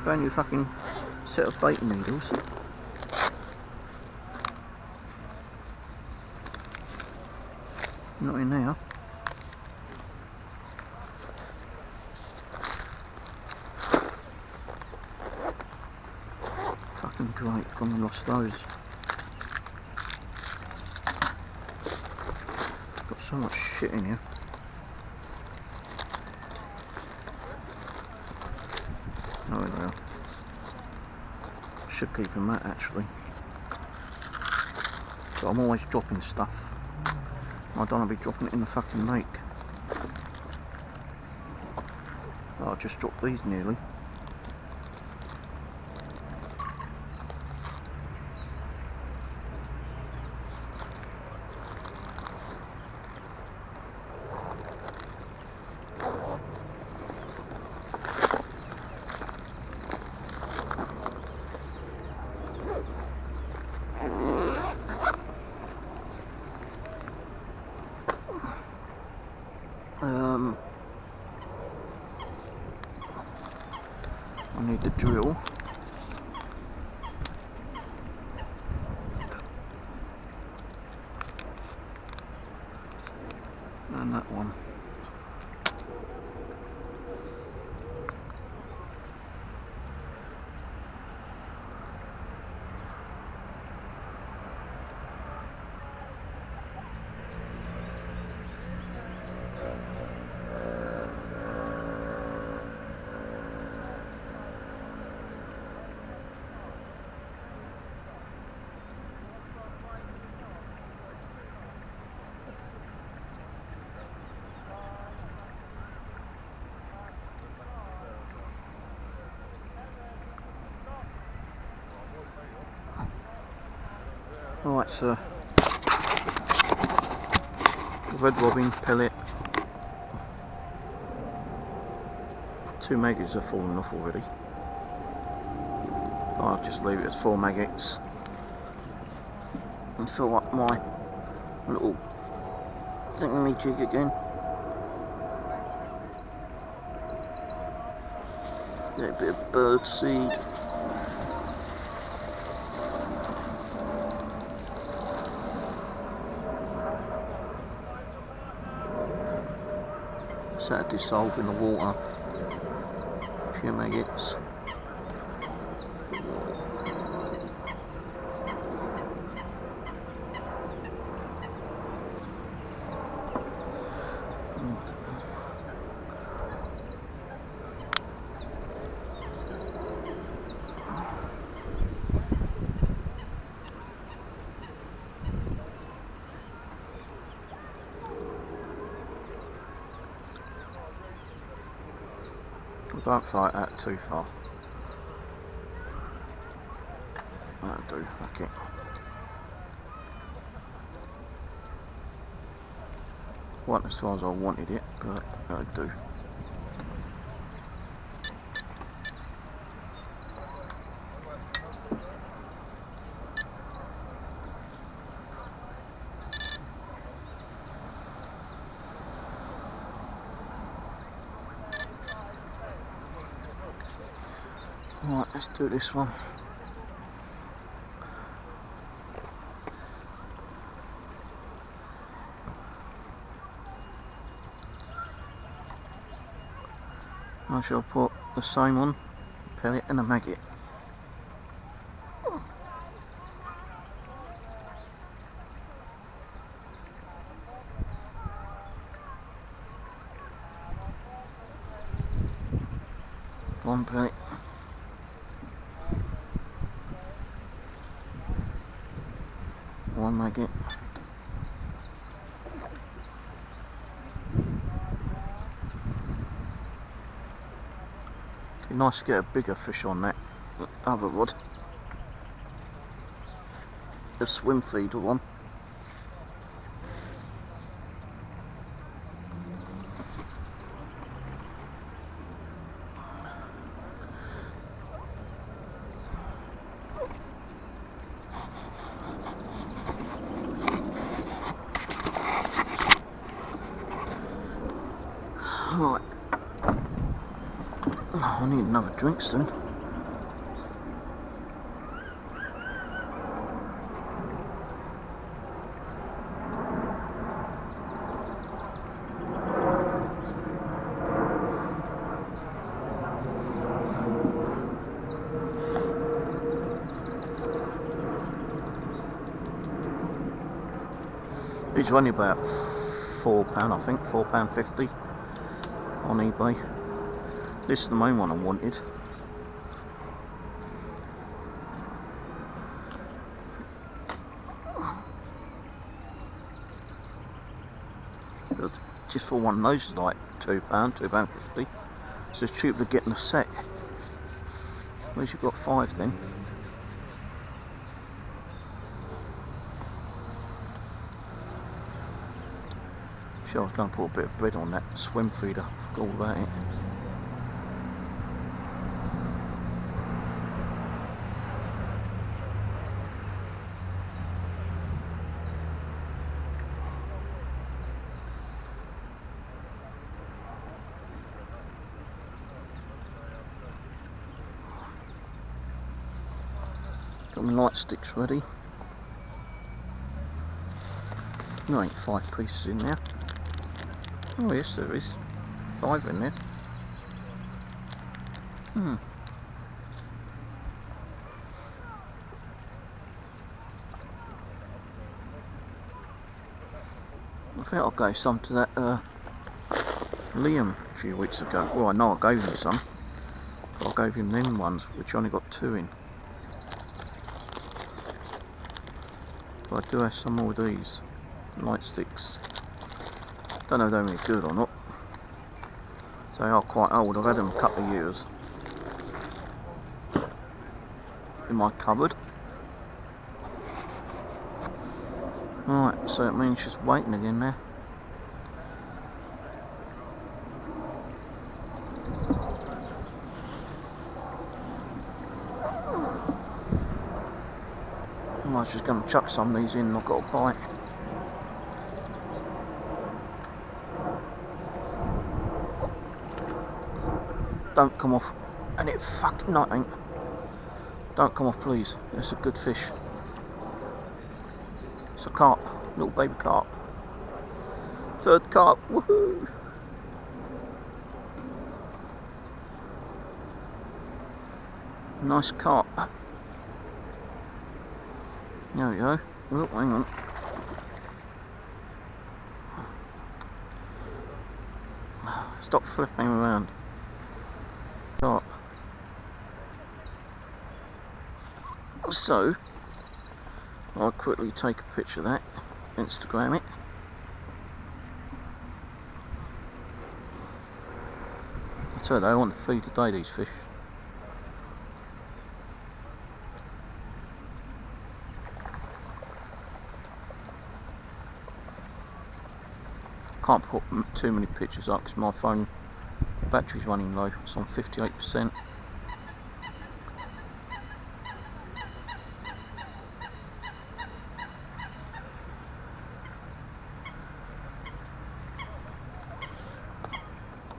Speaker 1: Brand new fucking set of baiting needles. Not in there. Fucking great, gone and lost those. Got so much shit in here. Oh well. Should keep them that actually. But I'm always dropping stuff. I don't want to be dropping it in the fucking lake. Oh, I just dropped these nearly. I need the drill. And that one. Right, so red robin pellet. 2 maggots have fallen off already. I'll just leave it as 4 maggots and fill up my little thingamajig again. Get a bit of bird seed. That dissolve in the water. A few maggots. Don't fight that too far. That'll do, fuck it. Wasn't as far as I wanted it, but that'll do. Right, let's do this one. I shall put the same on, a pellet and a maggot. One pellet. One maggot. Be nice to get a bigger fish on that other rod. The swim feeder one. Right. Oh, I need another drink soon. It's only about £4, I think, £4.50 on eBay. This is the main one I wanted. But just for one of those is like £2, £2.50. So it's cheaper to get in a set. At least you've got 5 then. Sure, I was going to put a bit of bread on that swim feeder. Forgot all about it. Got my light sticks ready. There ain't 5 pieces in there. Oh yes there is. 5 in there. I think I gave some to that Liam a few weeks ago. Well, I know I gave him some. But I gave him them ones, which only got 2 in. But I do have some more of these light sticks. Don't know if they're any good or not. They are quite old. I've had them a couple of years in my cupboard. Right, so it means just waiting again now. I was just going to chuck some of these in and I've got a bite. Don't come off. And it fucking not ain't. Don't come off please. It's a good fish. It's a carp. Little baby carp. 3rd carp. Woohoo! Nice carp. There we go. Oh, hang on. Stop flipping around. Carp. So, I'll quickly take a picture of that, Instagram it. So they want to feed today, these fish. Can't put too many pictures up because my phone battery's running low. It's on 58%.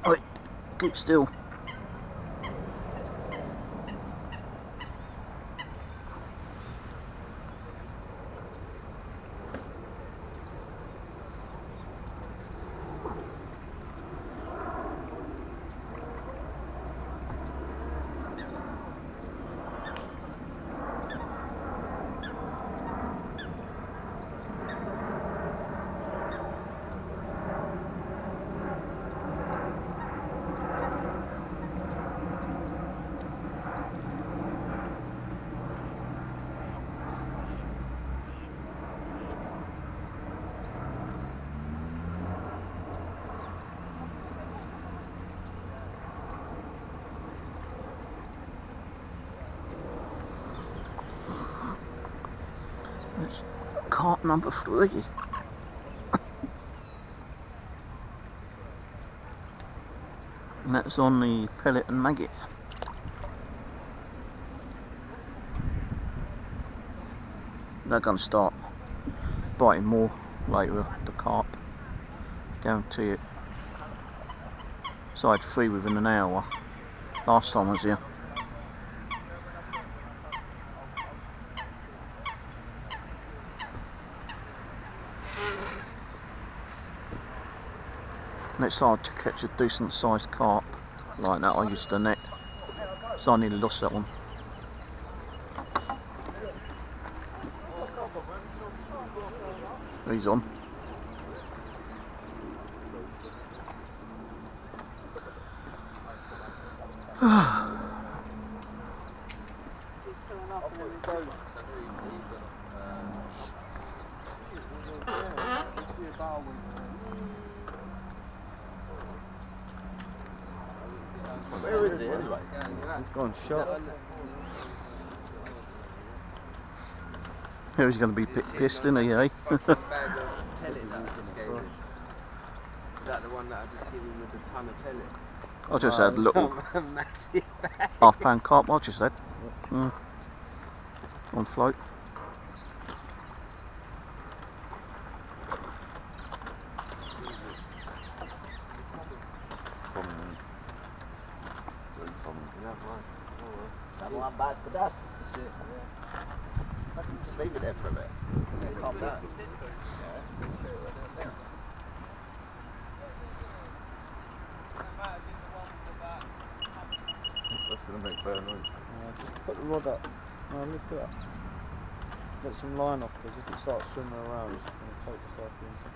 Speaker 1: Oi, keep still. That's carp number 3. And that's on the pellet and maggot. They're going to start biting more later, the carp. Guarantee it. So I had 3 within an hour last time I was here. And it's hard to catch a decent sized carp like that. I used to net, so I nearly lost that one. He's on.
Speaker 3: Where is he anyway?
Speaker 2: He's gone shot.
Speaker 1: Here he's going to be pissed, isn't he, eh?
Speaker 3: Is that the one that I just gave him with the ton of pellet?
Speaker 1: I just had a little
Speaker 3: massive bag.
Speaker 1: £1 carp, I just had. On float.
Speaker 3: That one bite for dust. That's it. Just leave it there for a bit. Calm down. That's going to make better noise.
Speaker 2: Just put the rod up. No, lift it up. Get some line off, because if it starts swimming around, it's going to take the cycle into.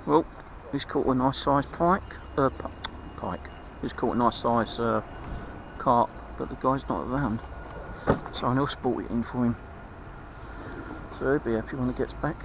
Speaker 1: Well, he's caught a nice sized pike. He's caught a nice sized carp, but the guy's not around. Someone else brought it in for him. So he'll be happy when he gets back.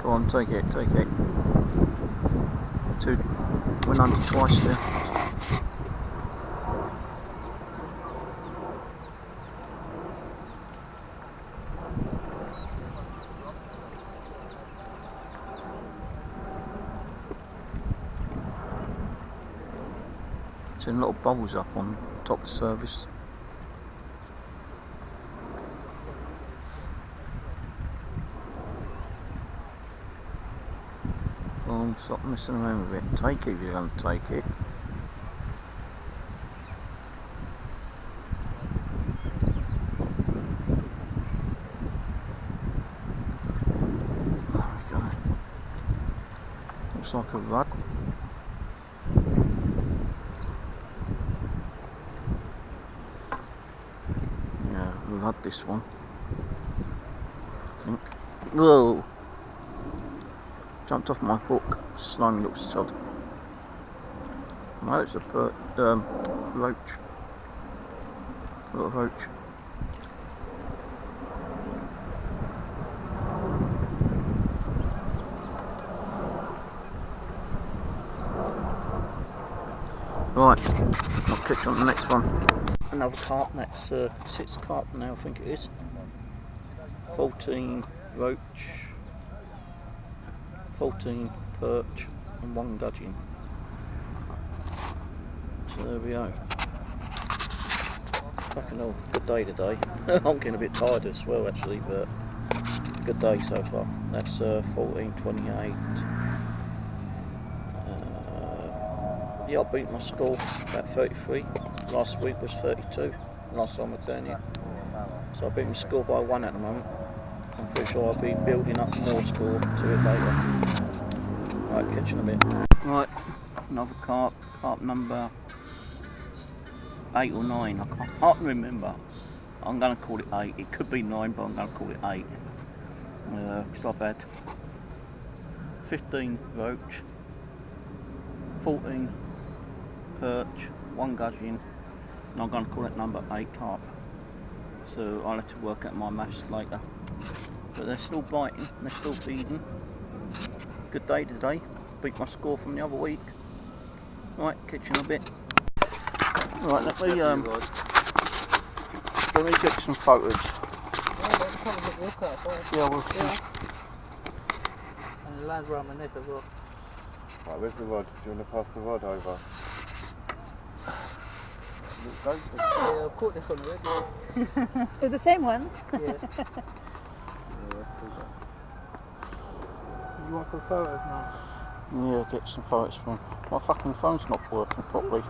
Speaker 1: Go on, take it, take it. Went under twice there. There's a lot of bubbles up on top of the surface. Stop messing around with it. Take it if you're going to take it. There we go. Looks like a rug. Yeah, we've had this one, I think. Whoa! Jumped off my hook. Slimy looks sod. No, it's a roach. A little roach. Right, I'll catch you on the next one. Another carp, that's 6 carp now, I think it is. 14 roach, 14 perch and 1 gudgeon. So there we go. Fucking hell, good day today. I'm getting a bit tired as well actually, but good day so far. That's 14.28. Yeah, I beat my score about 33. Last week was 32. Last time I was down here. So I beat my score by 1 at the moment. I'm pretty sure I'll be building up more score to it later. Right, catch you in a bit. Right, another carp number 8 or 9. I can't remember. I'm going to call it 8. It could be 9, but I'm going to call it 8. Because I've had 15 roach, 14 perch, 1 gudgeon, and I'm going to call it number 8 carp. So I'll have to work out my maths later. But they're still biting, they're still feeding. Good day today. Beat my score from the other week. Right, catch you in a bit. Right, let me get some photos. Yeah, we'll see.
Speaker 2: And the line's around my neck as well.
Speaker 3: Right, where's the rod? Do you want to pass the rod over?
Speaker 2: Yeah, I've caught this one already.
Speaker 4: It's the same one?
Speaker 2: Yeah. You want some photos now?
Speaker 1: Yeah, get some photos from. My fucking phone's not working properly.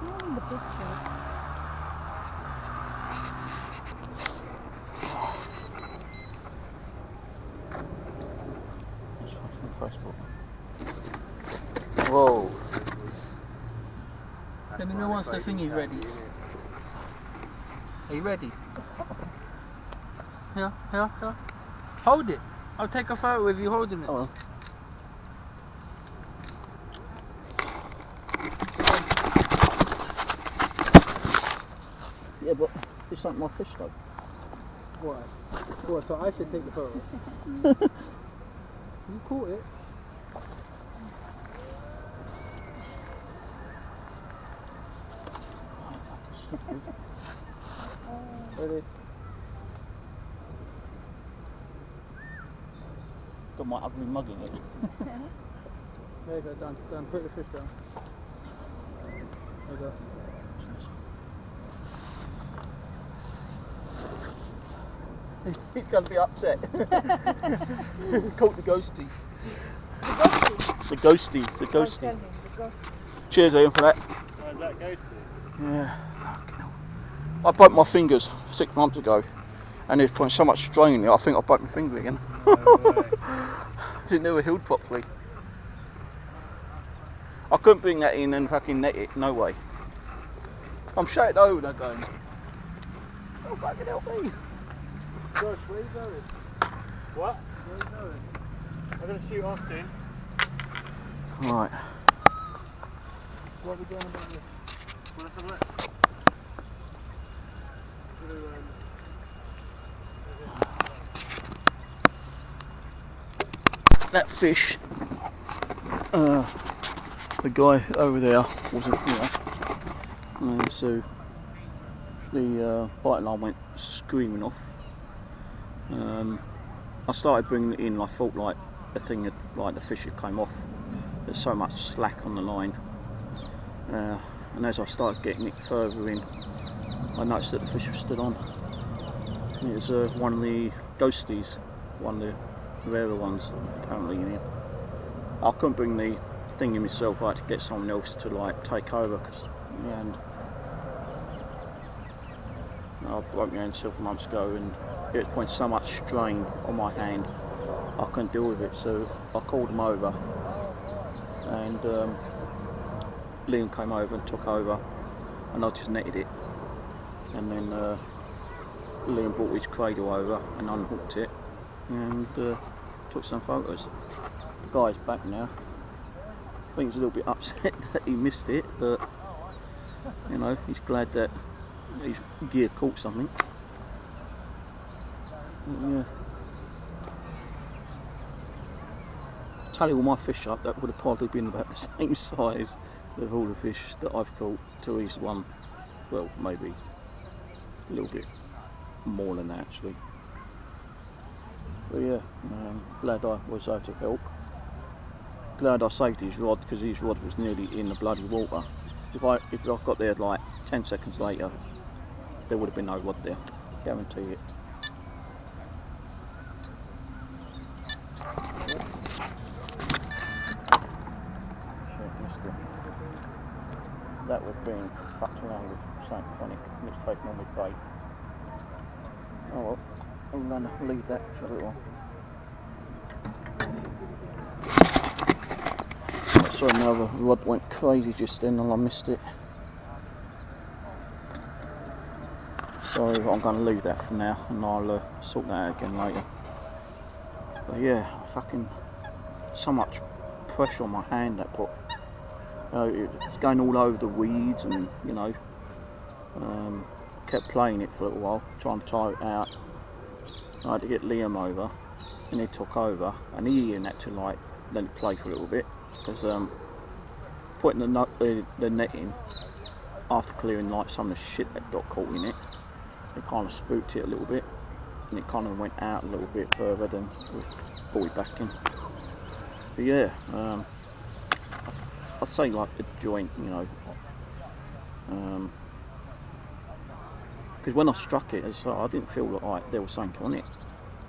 Speaker 1: Facebook. Whoa.
Speaker 2: Let me know once the thing is ready. Are you ready? Here. Hold it. I'll take a photo with you holding it.
Speaker 1: Oh. Yeah, but this ain't my fish though.
Speaker 2: Why? What, so I should take the photo? You caught it. Ready?
Speaker 1: Got my ugly mug in it.
Speaker 2: There you go, done. Put the fish down. There you go.
Speaker 1: He's going to be upset. Caught the ghosty. The ghosty. Cheers Ian for that.
Speaker 2: Oh, is that ghosty?
Speaker 1: Yeah. I broke my fingers 6 months ago, and there's been so much strain in it, I think I broke my finger again.
Speaker 2: No way.
Speaker 1: Didn't know it healed properly. I couldn't bring that in and fucking net it, no way. I'm shouting over there going, oh fucking help me.
Speaker 2: Josh, where are you going? What? Where are you going? I'm going to shoot off soon.
Speaker 1: Right.
Speaker 2: What are we doing about this? Well, let's have a look.
Speaker 1: That fish, the guy over there wasn't here, so the bite line went screaming off. I started bringing it in, I thought like the fish had came off. There's so much slack on the line, and as I started getting it further in, I noticed that the fish was stood on. And it was one of the ghosties, one of the rarer ones apparently in here. I couldn't bring the thing in myself, I had to get someone else to like take over, because I broke my hand several months ago and it was putting so much strain on my hand I couldn't deal with it, so I called him over and Liam came over and took over and I just netted it, and then Liam brought his cradle over and unhooked it and took some photos. The guy's back now. I think he's a little bit upset that he missed it, but you know, he's glad that his gear caught something. Yeah. Tally all my fish up, that would have probably been about the same size of all the fish that I've caught, till he's one, well, maybe a little bit more than that actually. But yeah, glad I was able to help. Glad I saved his rod, because his rod was nearly in the bloody water. If I got there like 10 seconds later, there would have been no rod there, guarantee it. That was being fucked around with something funny, and it's taken on with bait. Oh well, I'm going to leave that for a little while. I saw another rod went crazy just then and I missed it. So I'm going to leave that for now, and I'll sort that out again later. But yeah, fucking so much pressure on my hand that put. It's going all over the weeds, and you know, kept playing it for a little while, trying to tie it out. I had to get Liam over, and he took over, and he had to like let it play for a little bit, because putting the net in after clearing like some of the shit that got caught in it, it kind of spooked it a little bit, and it kind of went out a little bit further than we brought it back in. But yeah, I'd say like the joint, you know, because when I struck it, I didn't feel like there was something on it.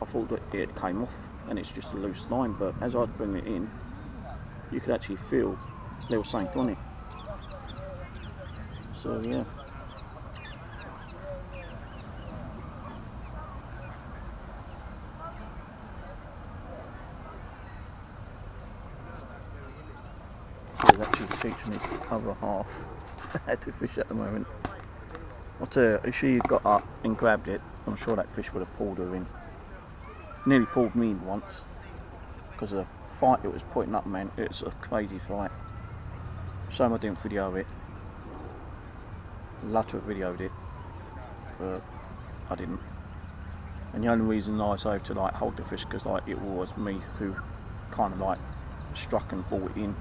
Speaker 1: I thought that it came off and it's just a loose line, but as I'd bring it in, you could actually feel there was something on it. So yeah. There's actually teaching me to cover half how to fish at the moment. I'll tell you, if she got up and grabbed it, I'm sure that fish would have pulled her in. Nearly pulled me in once, because the fight it was putting up, man, it's a crazy fight. Shame I didn't video it. I'd love to have videoed it, but I didn't. And the only reason I was able to like hold the fish, because like it was me who kind of like struck and brought it in.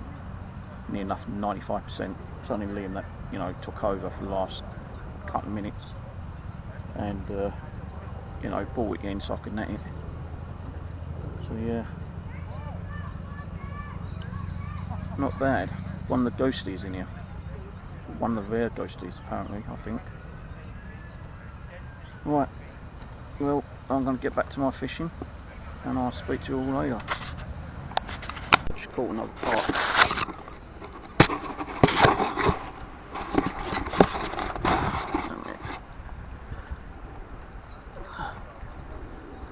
Speaker 1: Near enough 95%. It's only Liam that, you know, took over for the last couple of minutes, and you know, brought it in so I could net it. So yeah, not bad. One of the ghosties in here. One of the rare ghosties apparently, I think. Right, well, I'm going to get back to my fishing, and I'll speak to you all later. Just caught another part.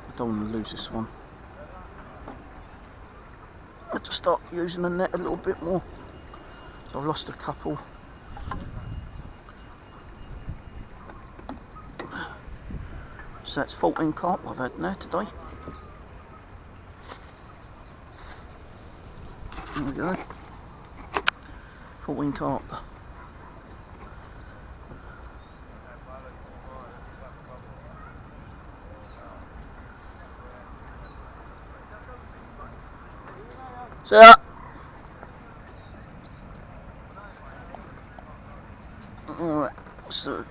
Speaker 1: I don't want to lose this one. I have to start using the net a little bit more. So I've lost a couple. So that's 14 carp I've had now today. There we go. 14 carp. So alright, so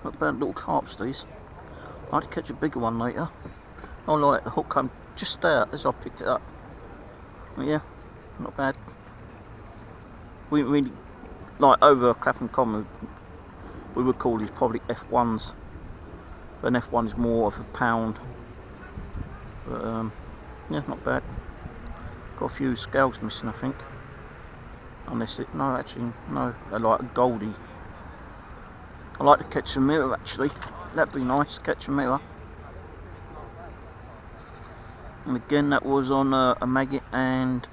Speaker 1: not bad little carps these. I had to catch a bigger one later. Oh, like the hook come just out as I picked it up. But yeah, not bad. We really like over Clapham Common, we would call these probably F1s, but an F1 is more of a pound. But yeah, not bad. Got a few scales missing, I think. Unless it, no, actually, no, they're like a goldie. I like to catch a mirror actually. That'd be nice, catch a mirror. And again, that was on a maggot and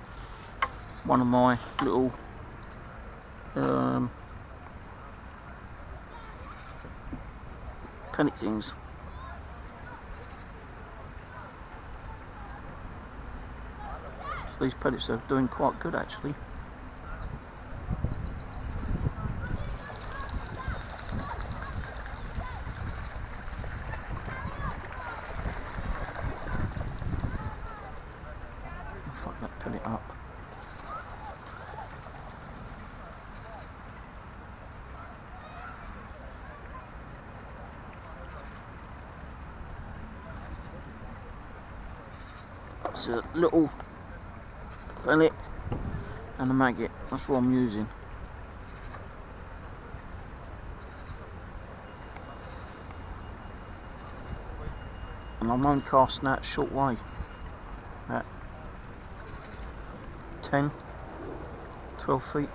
Speaker 1: one of my little penny things. So these pellets are doing quite good actually. It's a little pellet and a maggot. That's what I'm using. And I'm only casting that short way. At 10, 12 feet.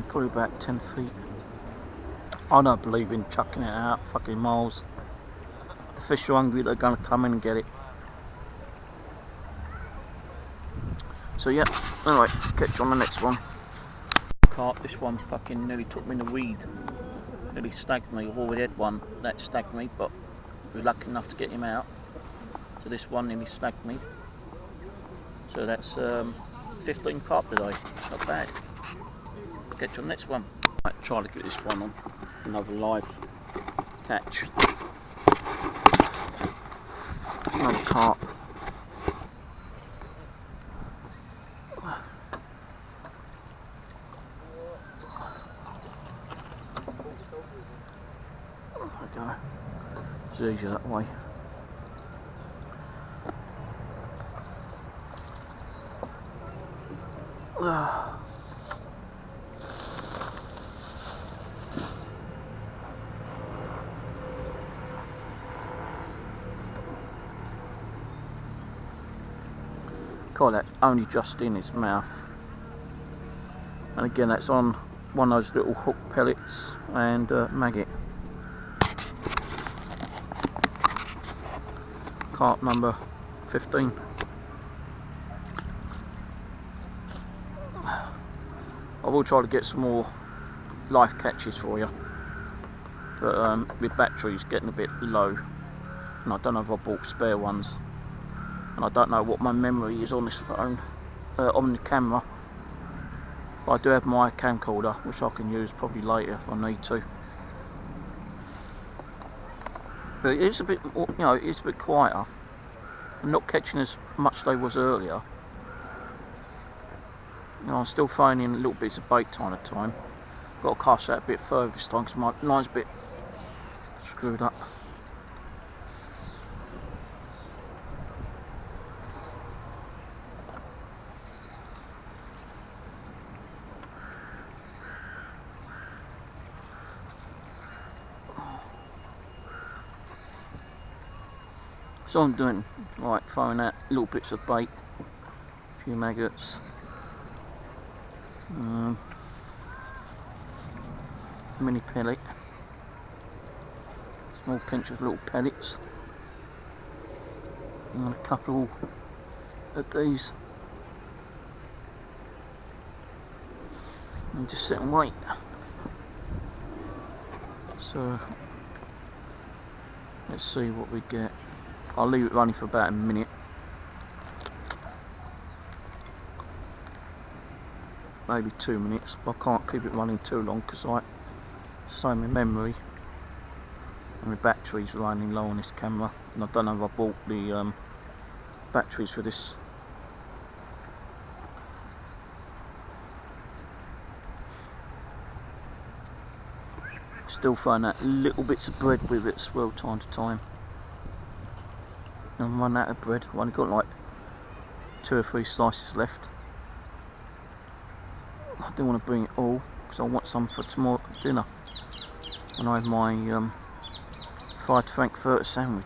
Speaker 1: Probably about 10 feet. I don't believe in chucking it out fucking miles. The fish are hungry, they're going to come in and get it. So yeah, alright, catch you on the next one. Carp, this one fucking nearly took me in the weed. Nearly snagged me. I've already had one that snagged me, but we were lucky enough to get him out. So this one nearly snagged me. So that's 15 carp today. Not bad. Catch you on the next one. Right, try to get this one on. Another live catch. Another carp. There we go. It's easier that way. God, that's only just in his mouth. And again, that's on one of those little hook pellets and maggot. Carp number 15. I will try to get some more live catches for you, but my battery's getting a bit low, and I don't know if I bought spare ones, and I don't know what my memory is on this phone, on the camera. But I do have my camcorder, which I can use probably later if I need to. But it is a bit, you know, it is a bit quieter. I'm not catching as much as they was earlier. You know, I'm still throwing in little bits of bait time to time. Got to cast that a bit further this time because my line's a bit screwed up. So I'm doing, like, throwing out little bits of bait, a few maggots, mini pellet, small pinch of little pellets, and a couple of these, and just sit and wait. So let's see what we get. I'll leave it running for about a minute. Maybe 2 minutes, but I can't keep it running too long because I so my memory and my battery's running low on this camera, and I don't know if I bought the batteries for this. Still throwing out little bits of bread with it as well time to time. I'm running out of bread. I've only got like 2 or 3 slices left. I don't want to bring it all because I want some for tomorrow dinner when I have my fried frankfurter sandwich.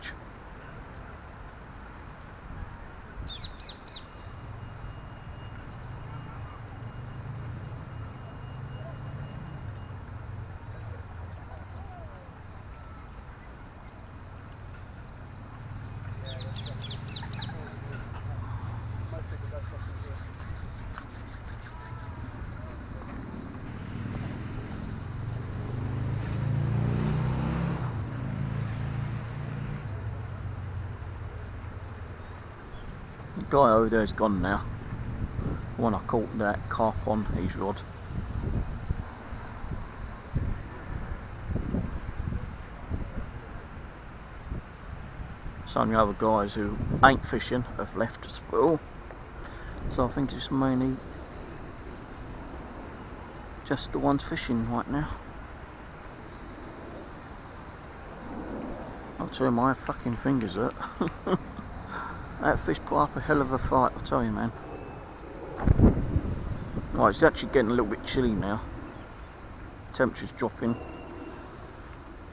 Speaker 1: The guy over there is gone now. The one I caught that carp on his rod. Some of the other guys who ain't fishing have left as well. So I think it's mainly just the ones fishing right now. I'll tell you, my fucking fingers hurt. That fish put up a hell of a fight, I'll tell you, man. Right, it's actually getting a little bit chilly now. Temperature's dropping.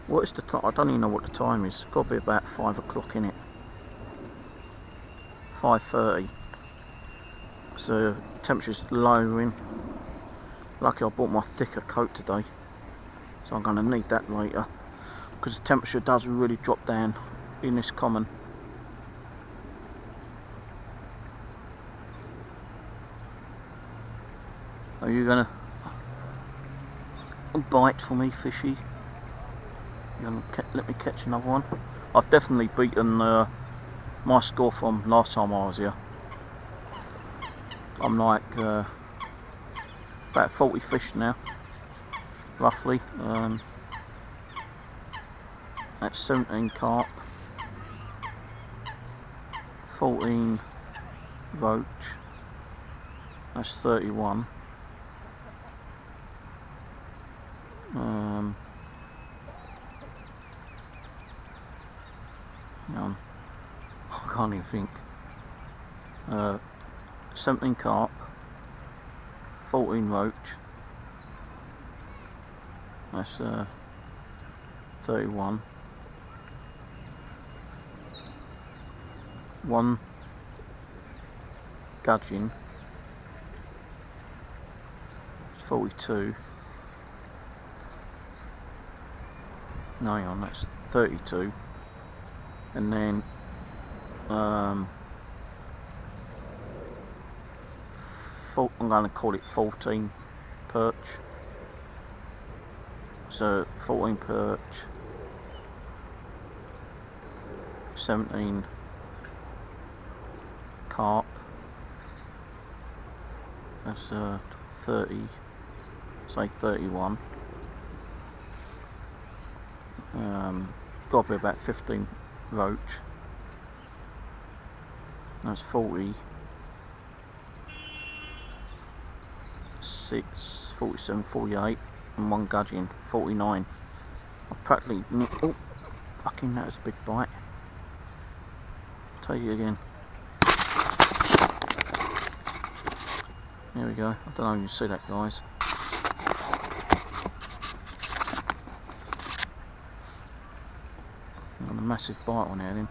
Speaker 1: What is the time? I don't even know what the time is. It's got to be about 5 o'clock, innit? 5:30. So temperature's lowering. Lucky I bought my thicker coat today, so I'm going to need that later, because the temperature does really drop down in this common. Are you going to bite for me, fishy? You going to let me catch another one? I've definitely beaten my score from last time I was here. I'm like about 40 fish now, roughly. That's 17 carp, 14 roach, that's 31. I can't even think. 17 carp, 14 roach, that's 31. 1 gudgeon, it's 42. No, hang on, that's 32. And then I'm going to call it 14 perch. So 14 perch, 17 carp, that's 30, say 31. Got to be about 15 roach, that's 40, 6, 47, 48, and 1 gudgeon, 49. I practically, oh, fucking that was a big bite. I'll tell you again. There we go. I don't know if you can see that, guys. Got a massive bite on there then.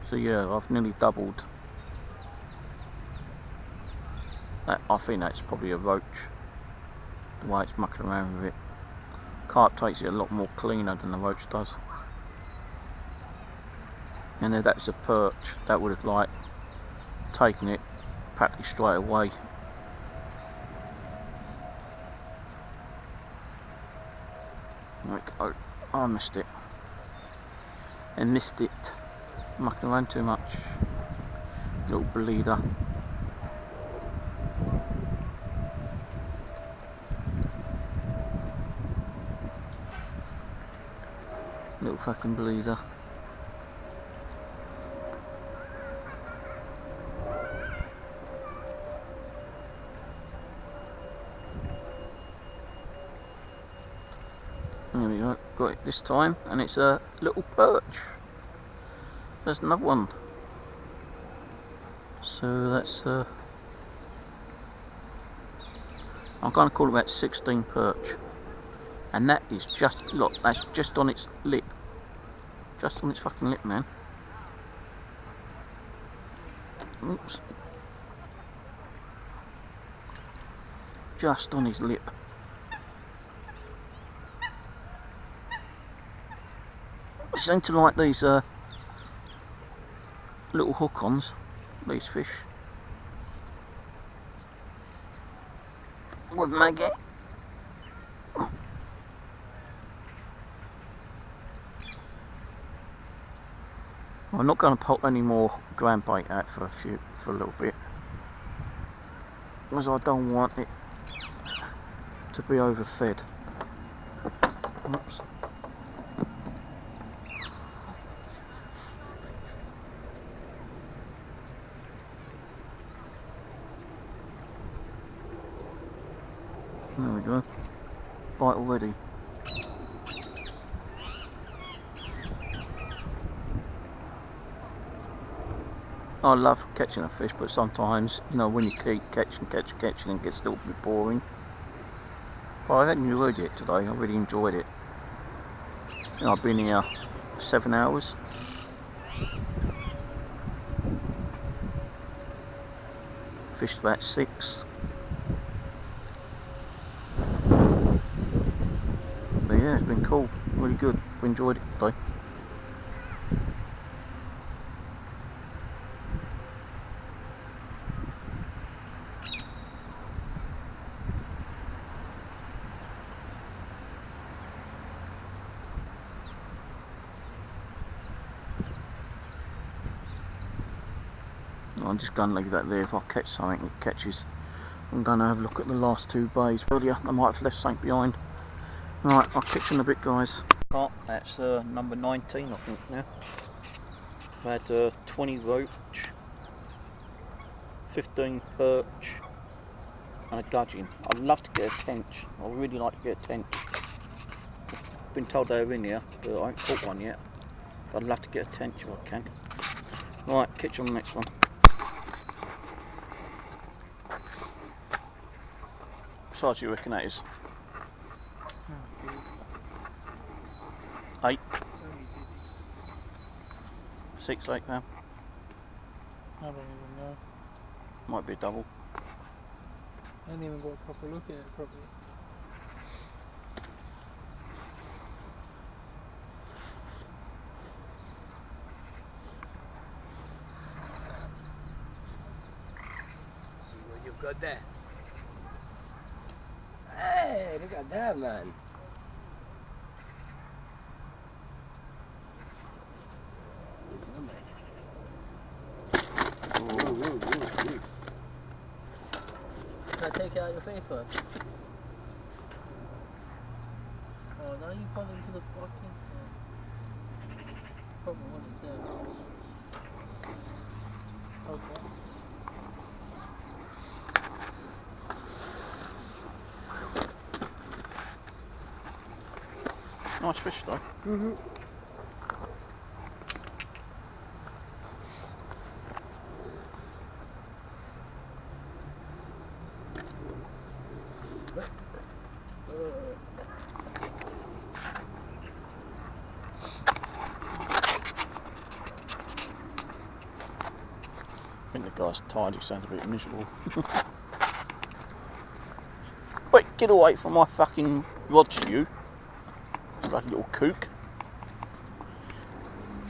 Speaker 1: So yeah, I've nearly doubled. That, I think that's probably a roach, the way it's mucking around with it. Carp takes it a lot more cleaner than the roach does. And then that's a perch, that would have like taken it practically straight away. Like, oh, I missed it. And missed it. Mucking around too much. Little bleeder. Little fucking bleeder. There we go, got it this time, and it's a little perch. There's another one. So that's I'm going to call it about 16 perch, and that is just, look, that's just on its lip, just on its fucking lip, man. Oops. Just on his lip. I seem to like these little hook-ons, these fish. With maggot. I'm not going to pop any more ground bait out for a little bit, because I don't want it to be overfed. Oops. There we go. Bite already. I love catching a fish, but sometimes, you know, when you keep catching, it gets a little bit boring. But I haven't enjoyed it today. I really enjoyed it. You know, I've been here 7 hours. Fished about 6. But yeah, it's been cool. Really good. We enjoyed it today. I'm just going to leave that there. If I catch something, it catches. I'm going to have a look at the last 2 bays. Earlier, I might have left something behind. Right, I'll catch you in a bit, guys. Oh, that's number 19, I think, now. I've had 20 roach, 15 perch, and a gudgeon. I'd love to get a tench. I'd really like to get a tench. I've been told they're in here, but I haven't caught one yet. But I'd love to get a tench if I can. Right, catch you on the next one. What size do you reckon that is? 8? 6, 8 pound?
Speaker 2: I don't even know.
Speaker 1: Might be a double.
Speaker 2: I haven't even got a proper look at it properly.
Speaker 3: See what you've got there. Hey, look at that, man.
Speaker 2: Can I take it out of your face first? Oh, now you fall into the fucking... Probably one is there. Okay.
Speaker 1: Nice fish though.
Speaker 2: Mm-hmm.
Speaker 1: I think the guy's tired, he sounds a bit miserable. Wait, get away from my fucking rod, you bloody little kook.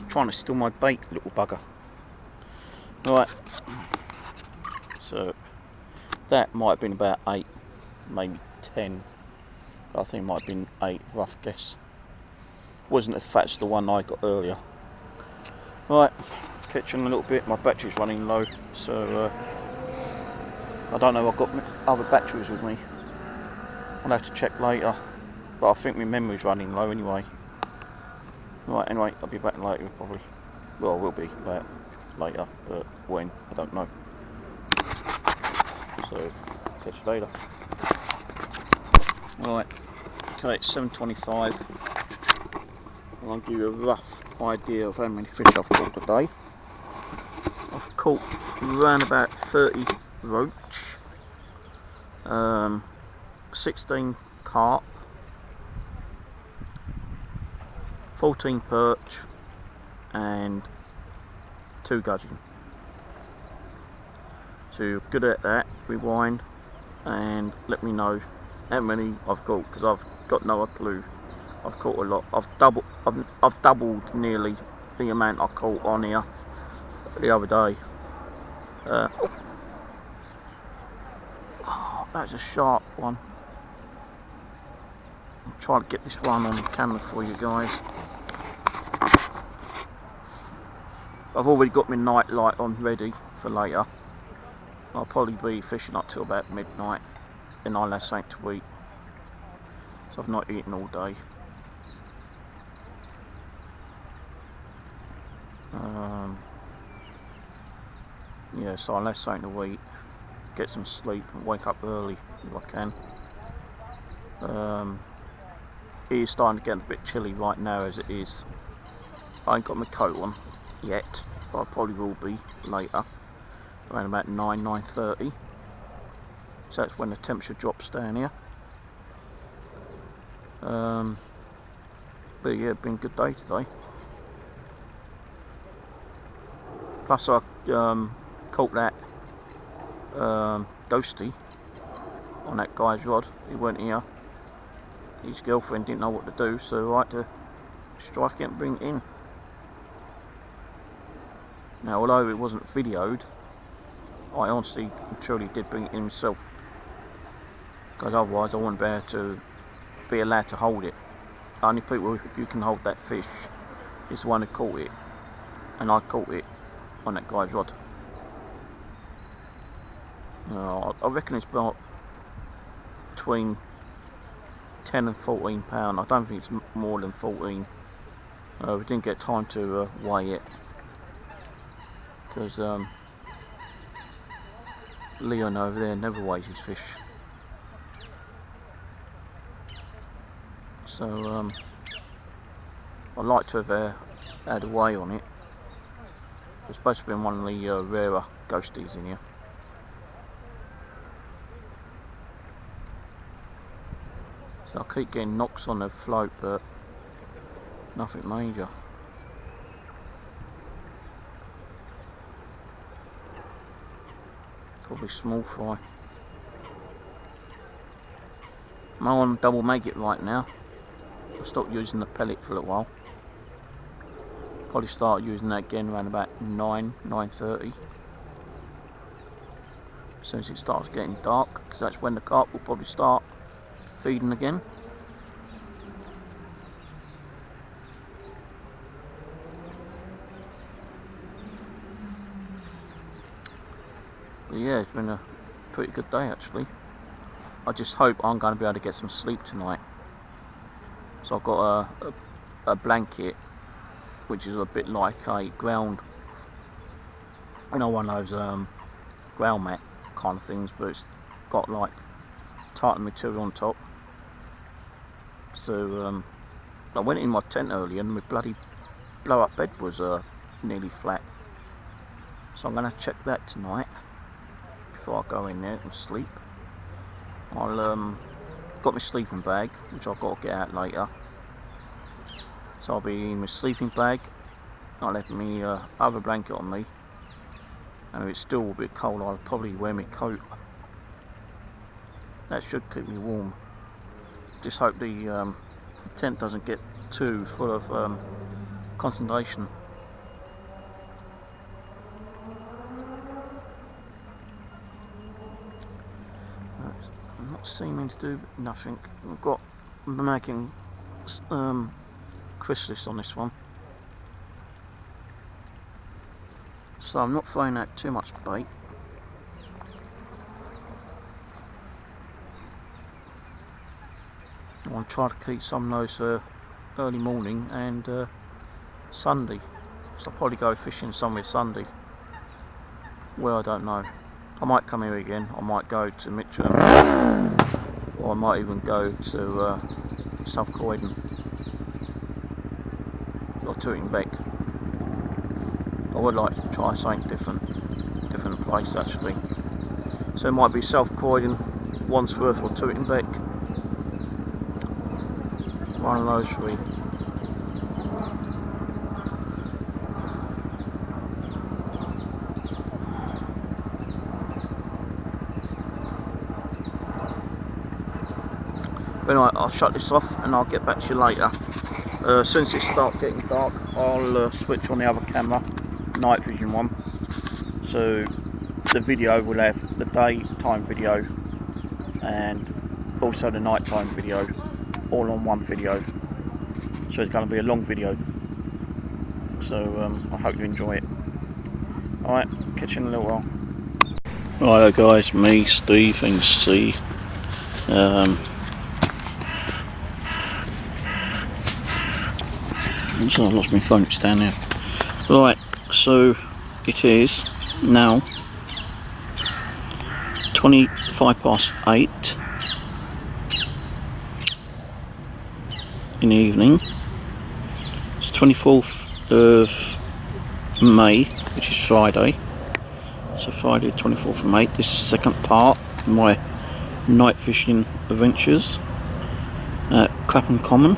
Speaker 1: You're trying to steal my bait, little bugger. Right, so that might have been about 8, maybe 10. I think it might have been 8, rough guess. Wasn't as fat as the one I got earlier. Right, catching a little bit. My battery's running low, so I don't know. I've got other batteries with me. I'll have to check later, but I think my memory's running low anyway. Right, anyway, I'll be back later probably. Well, I will be back later, but when, I don't know. So, catch you later. Right, so it's 7:25. I'll give you a rough idea of how many fish I've caught today. I've caught around about 30 roach, 16 carp, 14 perch, and 2 gudgeon. So you're good at that, rewind and let me know how many I've caught, because I've got no clue. I've caught a lot. I've doubled nearly the amount I caught on here the other day. Oh, that's a sharp one. I'm trying to get this one on camera for you guys. I've already got my night light on ready for later. I'll probably be fishing up till about midnight, then I'll have something to eat. So I've not eaten all day. Yeah, so I'll have something to eat, get some sleep and wake up early if I can. It is starting to get a bit chilly right now as it is. I ain't got my coat on yet, but I probably will be later, around about 9:30. So that's when the temperature drops down here. But yeah, it's been a good day today. Plus I caught that ghosty on that guy's rod. He went here. His girlfriend didn't know what to do, so I had to strike it and bring it in. Now, although it wasn't videoed, I honestly and truly did bring it in myself, because otherwise I wouldn't be able to be allowed to hold it. Only people who can hold that fish is the one who caught it, and I caught it on that guy's rod. I reckon it's about between 10 and 14 pound. I don't think it's more than 14. We didn't get time to weigh it because Leon over there never weighs his fish. So I'd like to have had a weigh on it. It's supposed to be one of the rarer ghosties in here. So I keep getting knocks on the float, but nothing major. Probably small fry. I'm on double maggot right now. I stopped using the pellet for a little while. Probably start using that again around about 9:30. As soon as it starts getting dark, because that's when the carp will probably start feeding again. But yeah, it's been a pretty good day actually. I just hope I'm going to be able to get some sleep tonight. So I've got a blanket which is a bit like a ground, you know, one of those ground mat kind of things, but it's got like tartan material on top. So I went in my tent earlier and my bloody blow up bed was nearly flat. So I'm going to check that tonight before I go in there and sleep. I'll got my sleeping bag, which I've got to get out later. So I'll be in my sleeping bag. I'll have my other blanket on me, and if it's still a bit cold, I'll probably wear my coat. That should keep me warm. Just hope the tent doesn't get too full of condensation. I'm not seeming to do nothing. I've got making chrysalis on this one, so I'm not throwing out too much bait. I want to try to keep some of those early morning and Sunday, so I'll probably go fishing somewhere Sunday. Well, I don't know. I might come here again, I might go to Mitcham, or I might even go to South Croydon or Tootingbeck. I would like to try something different place actually. So it might be South Croydon, Wandsworth or Tootingbeck. One of those three. But anyway, I'll shut this off and I'll get back to you later. As soon as it starts getting dark, I'll switch on the other camera, night vision one. So the video will have the daytime video and also the nighttime video, all on one video. So it's going to be a long video. So I hope you enjoy it. Alright, catch you in a little while. Righto guys, me, Steve and C. So I lost my phone, it's down there. Right, so it is now 8:25. in the evening. It's 24th of May, which is Friday. So Friday 24th of May. This is the second part of my night fishing adventures at Clapham Common.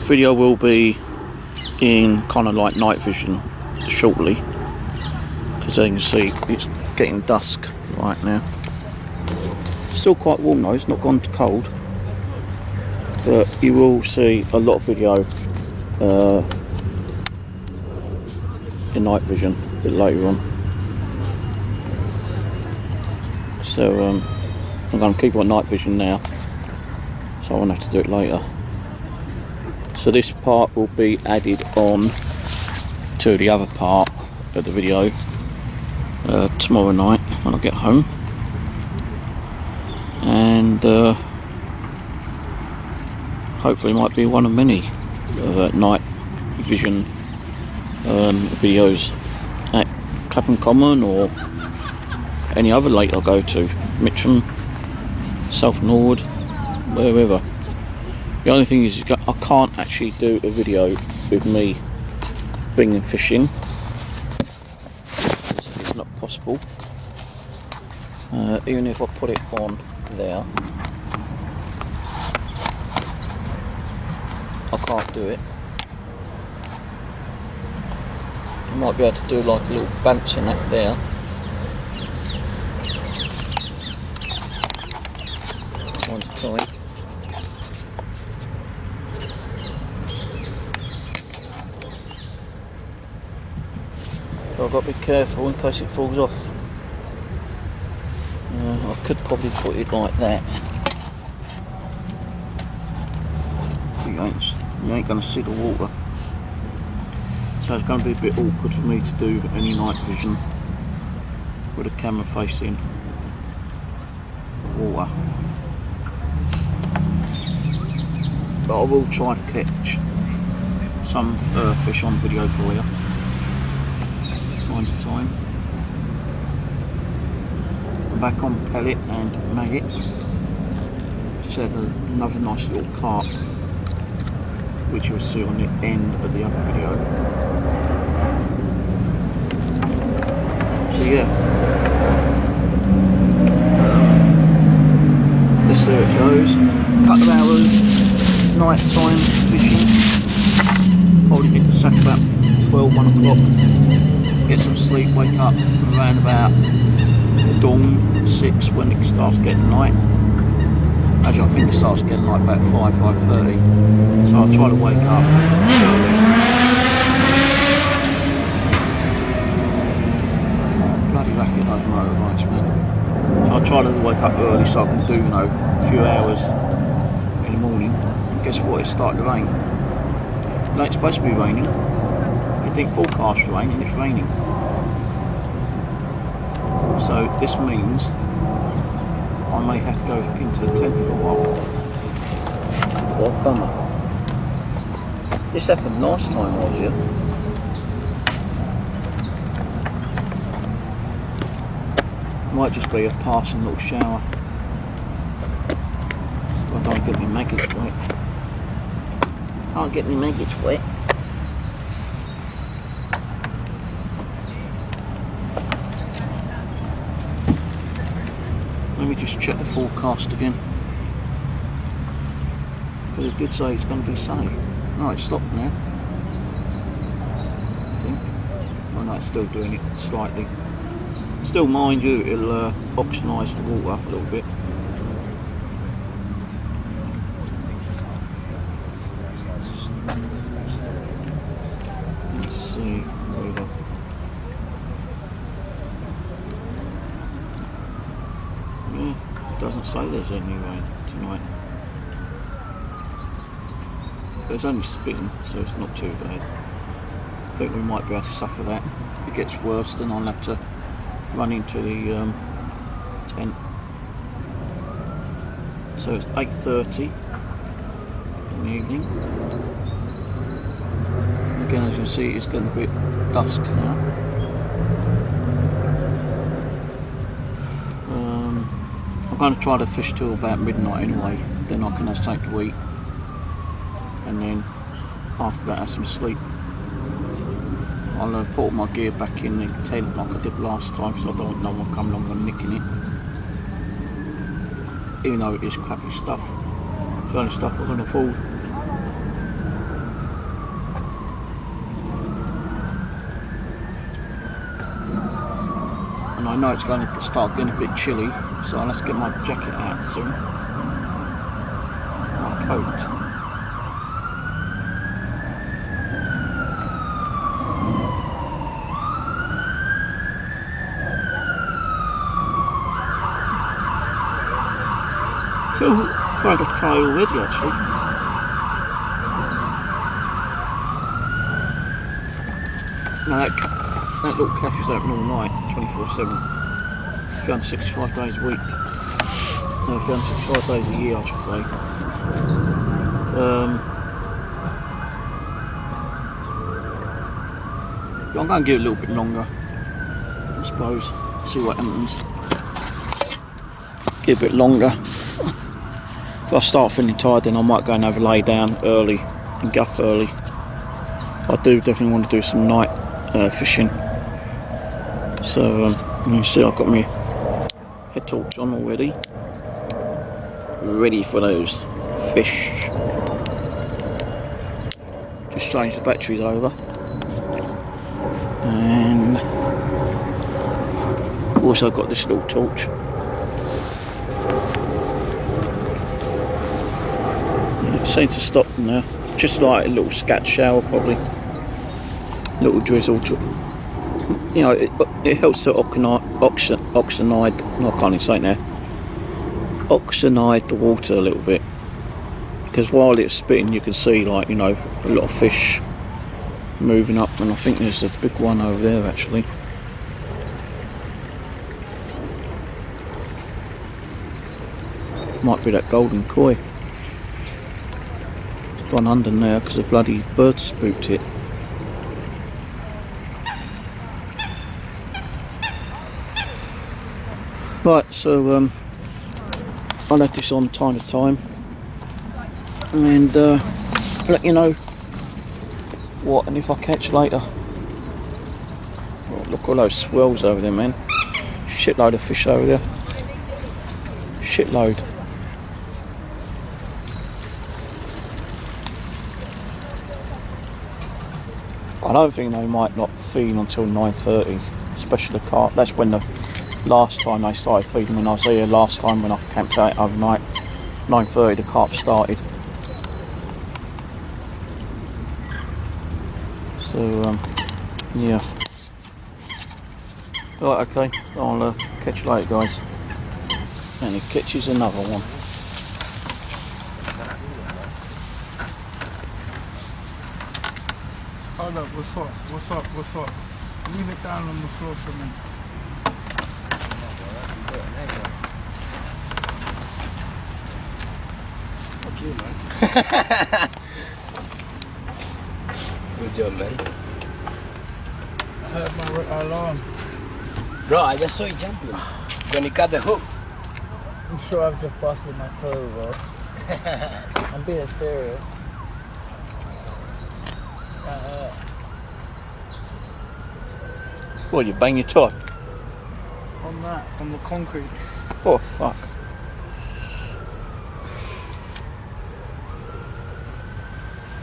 Speaker 1: Video will be in kind of like night vision shortly, because as you can see it's getting dusk right now. Still quite warm though, it's not gone to cold, but you will see a lot of video in night vision a bit later on. So I'm going to keep on night vision now, so I won't have to do it later. So this part will be added on to the other part of the video tomorrow night when I get home, and hopefully it might be one of many night vision videos at Clapham Common or any other lake I'll go to, Mitcham, South Nord, wherever. The only thing is I can't actually do a video with me binging fishing. It's not possible. Even if I put it on there, I can't do it. I might be able to do like a little bouncing act there. One time. So I've got to be careful in case it falls off. I could probably put it like that. You ain't going to see the water. So it's going to be a bit awkward for me to do any night vision with the camera facing water. But I will try to catch some fish on video for you. Time to time. I'm back on pellet and maggot. Just had another nice little carp, which you'll see on the end of the other video. So yeah, let's see how it goes. Couple of hours, night time fishing. Probably get the sack about 12, 1 o'clock. Get some sleep, wake up around about dawn, 6 when it starts getting light. Actually I think it starts getting light about 5, 5:30. So I'll try to wake up early. Bloody racket those motorbikes, man. So I'll try to wake up early so I can do, a few hours in the morning. And guess what, it's starting to rain. No, it's supposed to be raining. It didn't forecast rain and it's raining. So this means I may have to go into the tent for a while. What a bummer. This happened last time I was here. Might just be a passing little shower. I don't get my maggots wet. Can't get my maggots wet. Let me just check the forecast again, because it did say it's going to be sunny. No, it's stopped now, I think. Oh no, it's still doing it slightly. Still, mind you, it'll oxidise the water a little bit. Let's see. Yeah, it doesn't say there's any rain tonight. But it's only spitting, so it's not too bad. I think we might be able to suffer that. If it gets worse, then I'll have to run into the tent. So it's 8:30 in the evening. Again, as you can see, it's getting a bit dusk now. I'm going to try to fish till about midnight anyway, then I can have something to eat, and then after that have some sleep. I'll put all my gear back in the tent like I did last time, so I don't want no one coming along and nicking it. Even though it is crappy stuff, it's the only stuff I can afford. And I know it's going to start getting a bit chilly, so I'll have to get my jacket out soon. My coat. I feel kind of tired already actually. Now that little cafe's open all night, 24/7, 365 days a week. No, 365 days a year I should say. I'm going to give it a little bit longer, I suppose, see what happens. Give it a bit longer. If I start feeling tired, then I might go and have a lay down early and get up early. I do definitely want to do some night fishing. So you can see I've got my head torch on already, ready for those fish. Just change the batteries over, and also got this little torch. It seems to stop now. Just like a little scat shower, probably. Little drizzle to, you know, it helps to oxygenate. No, I can't even say it now. Oxygenate the water a little bit, because while it's spitting, you can see, like, you know, a lot of fish moving up, and I think there's a big one over there actually. Might be that golden koi. Gone under now because the bloody bird spooked it. Right, so I'll have this on time to time and let you know what and if I catch later. Oh, look, all those swells over there, man. Shitload of fish over there. Shitload. I don't think they might not feed until 9:30, especially the carp. That's when the last time they started feeding, when I was here last time when I camped out overnight. 9:30 the carp started. So yeah. Right, okay, I'll catch you later, guys. And he catches another one.
Speaker 2: Hold up, what's up? What's up? What's up? Leave it down on the floor for me.
Speaker 3: Fuck you, man. Good job, man.
Speaker 2: I heard my alarm.
Speaker 3: Bro, I just saw you jumping when you cut the hook.
Speaker 2: I'm sure I've just busted my toe, bro. I'm being serious.
Speaker 1: What, you bang your toe?
Speaker 2: On that, on the concrete.
Speaker 1: Oh, fuck.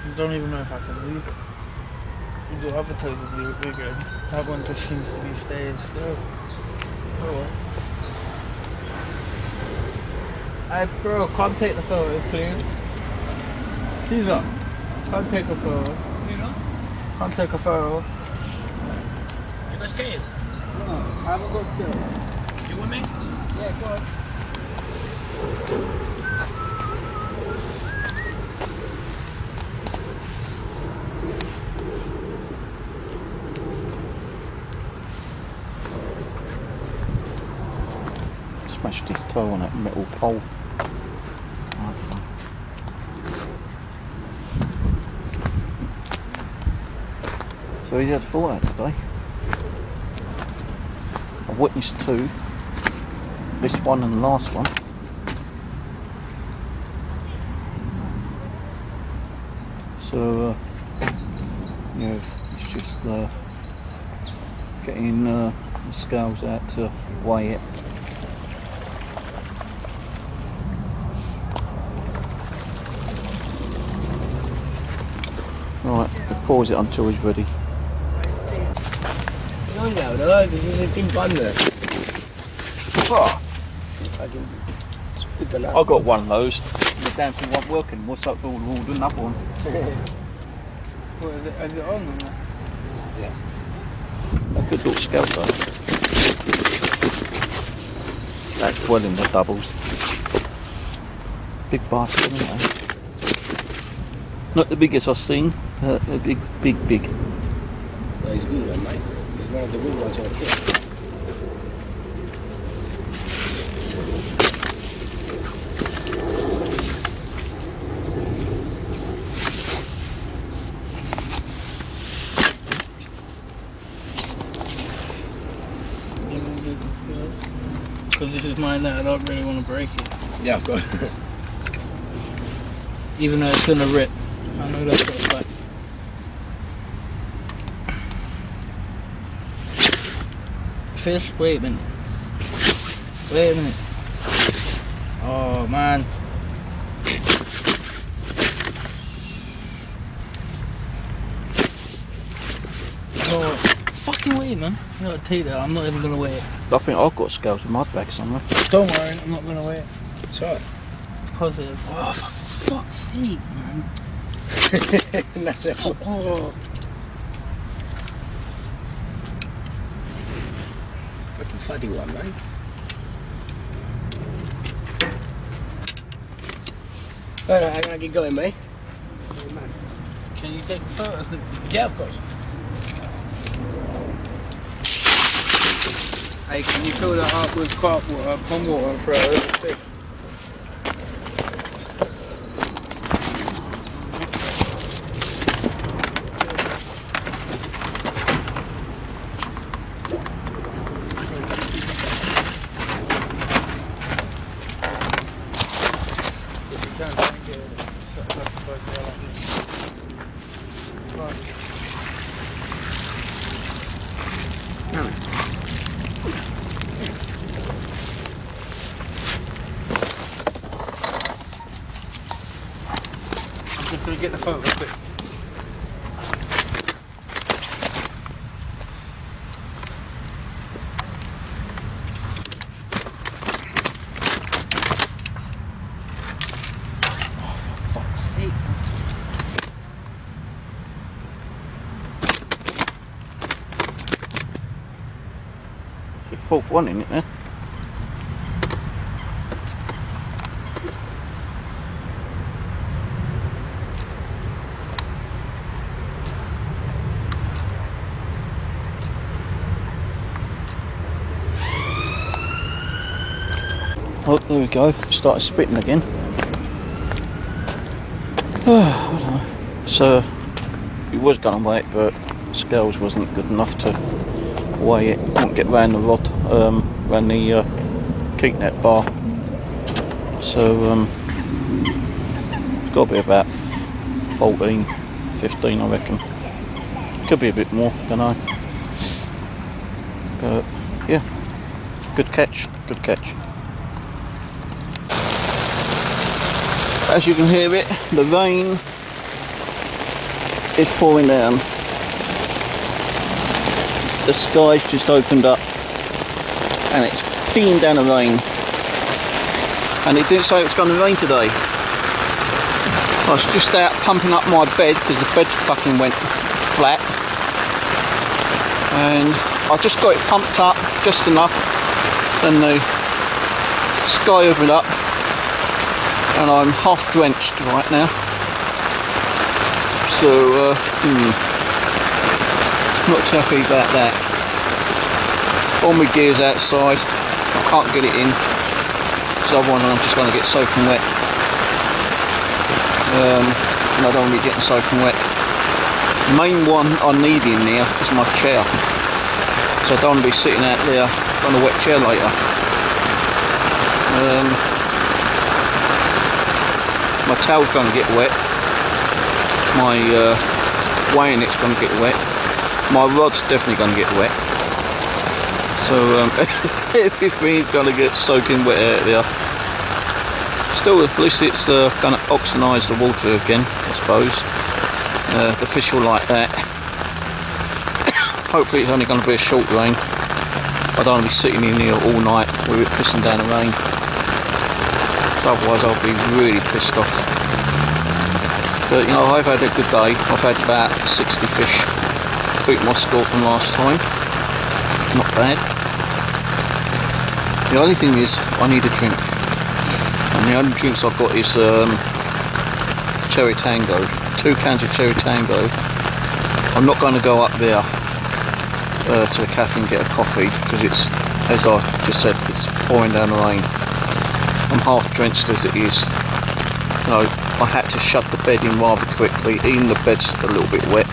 Speaker 2: I don't even know if I can leave it. The other toes will be bigger. That one just seems to be staying still. Oh well. Hey bro, come take the photo, please. Caesar, come take a photo. Come take a photo.
Speaker 3: You got scale?
Speaker 2: No, I haven't got scale.
Speaker 3: You with me?
Speaker 2: Yeah, go on.
Speaker 1: Smashed his toe on that metal pole. So he had 4 out today. I've witnessed 2. This one and the last one. So yeah, it's just getting the scales out to weigh it. Right, we'll pause it until he's ready.
Speaker 3: No, this is a big bun there.
Speaker 1: Oh,
Speaker 3: It's
Speaker 1: I got one of those. The damn thing wasn't working. What's up? We'll do another one.
Speaker 2: What is it? Is it on or not?
Speaker 1: A good little scale though. That's well in the doubles. Big basket, isn't it? Not the biggest I've seen. Big.
Speaker 3: No, he's a good one, mate. He's one of the good ones in the kit.
Speaker 2: Because this is mine now, I don't really want to break it.
Speaker 3: Yeah, I've got it.
Speaker 2: Even though it's gonna rip. I know that's what it's like. Fish? Wait a minute. Wait a minute. Oh man. Oh, fucking wait, man. You gotta take that. I'm not even gonna weigh it.
Speaker 1: I think I've got scales in my bag somewhere.
Speaker 2: Don't worry, I'm not gonna weigh it.
Speaker 3: It's alright.
Speaker 2: Positive. Oh, for fuck's sake, man.
Speaker 3: No, that's not.
Speaker 2: Oh.
Speaker 3: Fucking fuddy one, mate. Alright, I'm gonna get going, mate.
Speaker 2: Can you take a photo?
Speaker 3: Yeah, of course.
Speaker 2: Hey, can you fill that up with carp water, pond water, and throw it over the fish? If you can, try and get it set up like this. Right. I'm just gonna get the photo quick. Fuck's sake.
Speaker 1: The fourth one in it there. Oh, there we go. Started spitting again. I don't know. So he was going to weigh it, but scales wasn't good enough to weigh it. Won't get round the rod, round the keep net bar. So it's got to be about 14, 15, I reckon. Could be a bit more, don't know. But yeah, good catch. As you can hear it, the rain is pouring down. The sky's just opened up and it's peeing down the rain. And it didn't say it was going to rain today. I was just out pumping up my bed because the bed fucking went flat. And I just got it pumped up just enough. Then the sky opened up. And I'm half drenched right now, so not too happy about that. All my gear's outside, I can't get it in, because otherwise I'm just going to get soaking wet, and I don't want to be getting soaking wet. The main one I need in there is my chair, so I don't want to be sitting out there on a wet chair later. My towel's going to get wet, my weighing net's going to get wet. My rod's definitely going to get wet. So everything's going to get soaking wet out there. Still, at least it's going to oxidise the water again, I suppose. The fish will like that. Hopefully it's only going to be a short rain. I don't want to be sitting in here all night with it pissing down the rain. So otherwise I'll be really pissed off. But you know, I've had a good day. I've had about 60 fish. Beat my score from last time. Not bad. The only thing is, I need a drink. And the only drinks I've got is Cherry Tango. 2 cans of Cherry Tango. I'm not going to go up there to the cafe and get a coffee because it's, as I just said, it's pouring down the rain. I'm half drenched as it is. You know, I had to shut the bed in rather quickly. Even the bed's a little bit wet,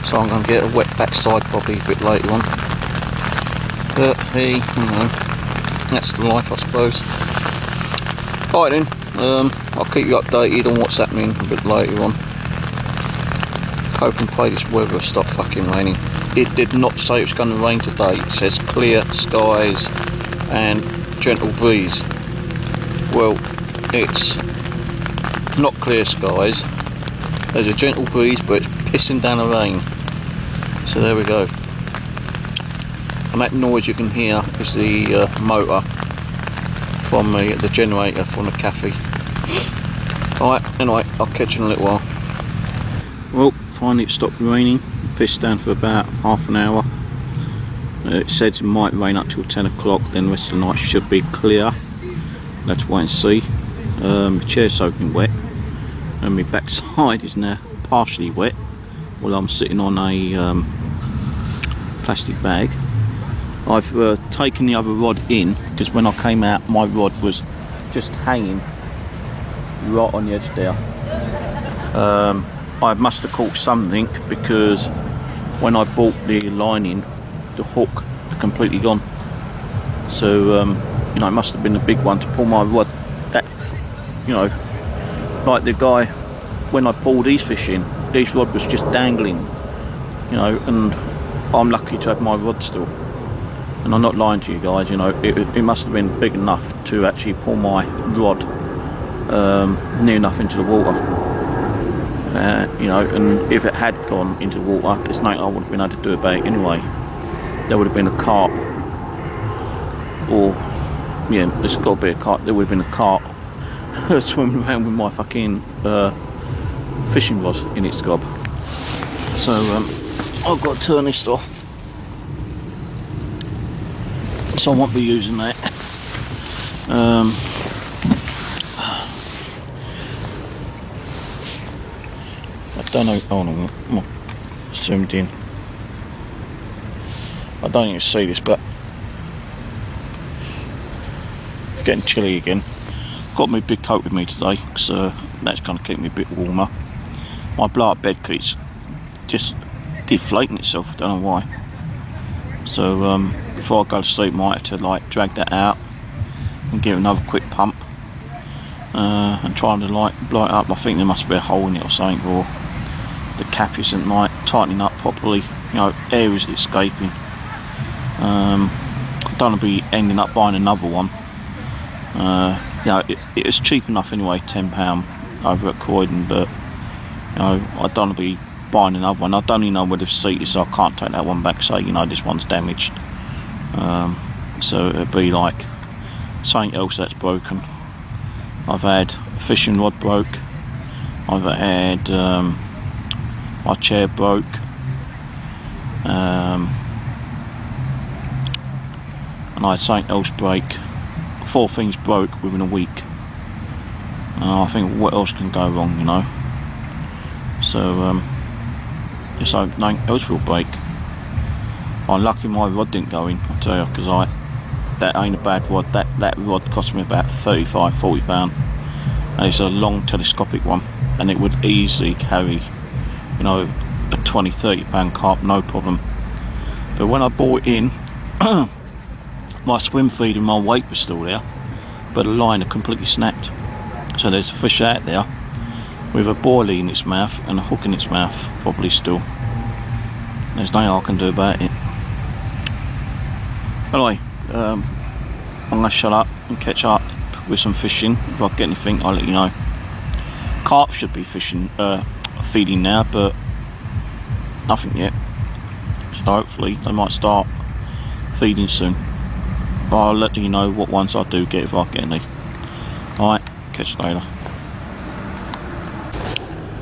Speaker 1: so I'm going to get a wet backside probably a bit later on. But hey, you know, that's the life, I suppose. Alright then, I'll keep you updated on what's happening a bit later on. Hope and pray this weather will stop fucking raining. It did not say it was going to rain today. It says clear skies and gentle breeze. Well, it's not clear skies. There's a gentle breeze, but it's pissing down the rain. So there we go. And that noise you can hear is the motor from the generator from the cafe. Alright, anyway, I'll catch you in a little while. Well, finally it stopped raining. Pissed down for about half an hour. It said it might rain up till 10 o'clock, then the rest of the night should be clear. Let's wait and see. The chair's soaking wet, and my backside is now partially wet, while I'm sitting on a plastic bag. I've taken the other rod in, because when I came out my rod was just hanging right on the edge there. I must have caught something, because when I bought the line in, the hook had completely gone. So you know, it must have been a big one to pull my rod. That, you know, like the guy, when I pulled these fish in, this rod was just dangling, you know, and I'm lucky to have my rod still. And I'm not lying to you guys, you know, it must have been big enough to actually pull my rod near enough into the water. You know, and if it had gone into the water, there's nothing I would have been able to do about it anyway. There would have been a carp, or yeah, there's got to be a carp. There would have been a carp swimming around with my fucking fishing rod in its gob. So I've got to turn this off, so I won't be using that. I don't know. Oh no, I'm zoomed in. I don't even see this, but getting chilly again. Got my big coat with me today, so that's going to keep me a bit warmer. My blow-up bed keeps just deflating itself. I don't know why. So before I go to sleep, I might have to like drag that out and give it another quick pump and trying to like blow it up. I think there must be a hole in it or something, or the cap isn't like tightening up properly. You know, air is escaping. I don't want to be ending up buying another one. You know, it was cheap enough anyway, £10 over at Croydon, but you know, I don't want to be buying another one. I don't even know where the seat is, so I can't take that one back, say, you know, this one's damaged. So it'd be like something else that's broken. I've had a fishing rod broke. I've had my chair broke. And I had something else break. 4 things broke within a week. I think what else can go wrong, you know. So just hope nothing else will break. I'm lucky my rod didn't go in, I tell you, because that ain't a bad rod. That rod cost me about £35–40, and it's a long telescopic one, and it would easily carry, you know, a £20–30 carp, no problem. But when I bought it in, my swim feed and my weight was still there, but the line had completely snapped. So there's a fish out there, with a boilie in its mouth and a hook in its mouth, probably still. There's nothing I can do about it. Anyway, I'm going to shut up and catch up with some fishing. If I get anything, I'll let you know. Carp should be feeding now, but nothing yet. So hopefully they might start feeding soon. But I'll let you know what ones I do get if I get any. Alright, catch you later.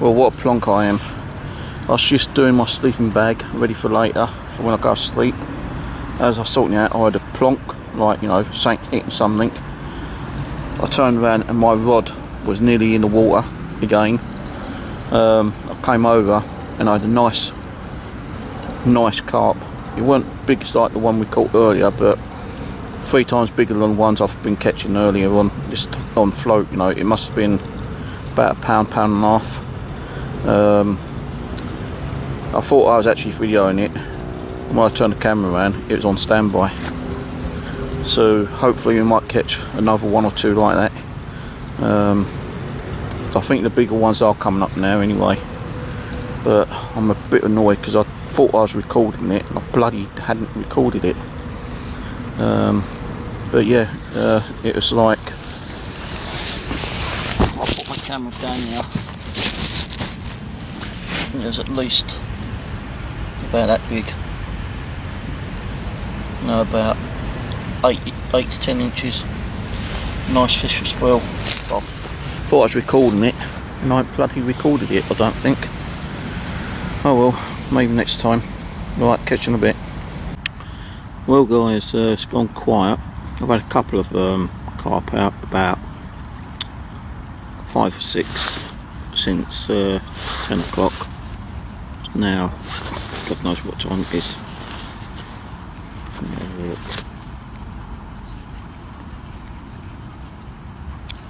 Speaker 1: Well, what a plonk I am. I was just doing my sleeping bag ready for later, for when I go to sleep. As I was sorting out, I had a plonk, like, you know, hitting something. I turned around and my rod was nearly in the water again. I came over and I had a nice carp. It weren't big as like the one we caught earlier, but 3 times bigger than the ones I've been catching earlier on, just on float. You know, it must have been about a pound and a half. I thought I was actually videoing it, and when I turned the camera around, it was on standby. So hopefully we might catch another 1 or 2 like that. I think the bigger ones are coming up now anyway, but I'm a bit annoyed because I thought I was recording it and I bloody hadn't recorded it. But yeah, it was like, I'll put my camera down here. There's at least about that big. No, about 8 to 10 inches. Nice fish as well. I thought I was recording it and I bloody recorded it, I don't think. Oh well, maybe next time. Right, catch you in a bit. Well guys, it's gone quiet. I've had a couple of carp out, about 5 or 6 since 10 o'clock. Now, God knows what time it is.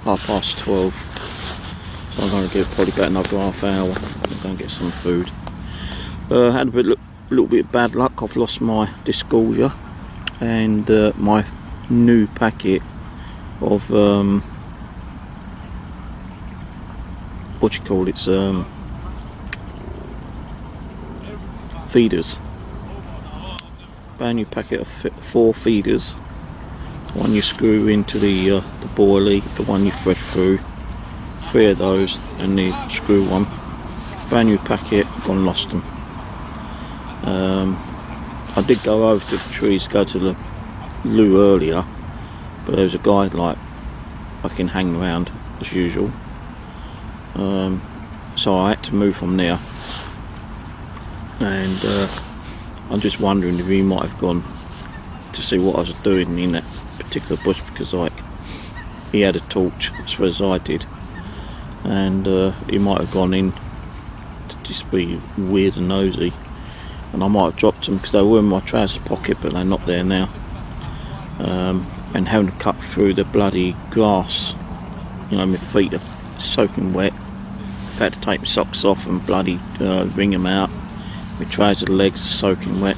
Speaker 1: Half past 12. So I'm going to give probably about another half hour and go and get some food. Had a little bit of bad luck. I've lost my disgorger and my new packet of what do you call it? Feeders. Brand new packet of 4 feeders. The one you screw into the boilie, the one you thread through. 3 of those, and the screw one. Brand new packet. Gone and lost them. I did go over to the trees, go to the loo earlier, but there was a guy like fucking hanging around as usual. So I had to move from there, and I'm just wondering if he might have gone to see what I was doing in that particular bush, because like he had a torch as well as I did, and he might have gone in to just be weird and nosy, and I might have dropped them because they were in my trouser pocket, but they're not there now. And having to cut through the bloody grass, you know, my feet are soaking wet. I've had to take my socks off and bloody wring them out. My trouser legs are soaking wet.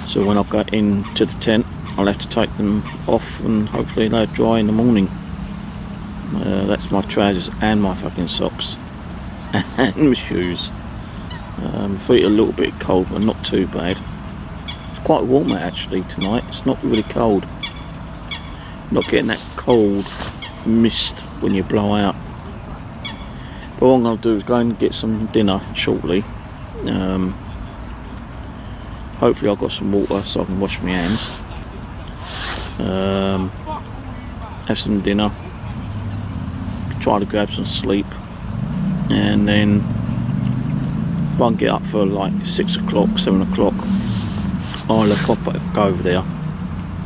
Speaker 1: So when I go into the tent, I'll have to take them off and hopefully they'll dry in the morning. That's my trousers and my fucking socks and my shoes. My feet are a little bit cold, but not too bad. It's quite warm out actually tonight. It's not really cold. Not getting that cold mist when you blow out. But what I'm going to do is go and get some dinner shortly. Hopefully I've got some water so I can wash my hands. Have some dinner. Try to grab some sleep. And then if I can get up for like 6 o'clock, 7 o'clock, I'll go over there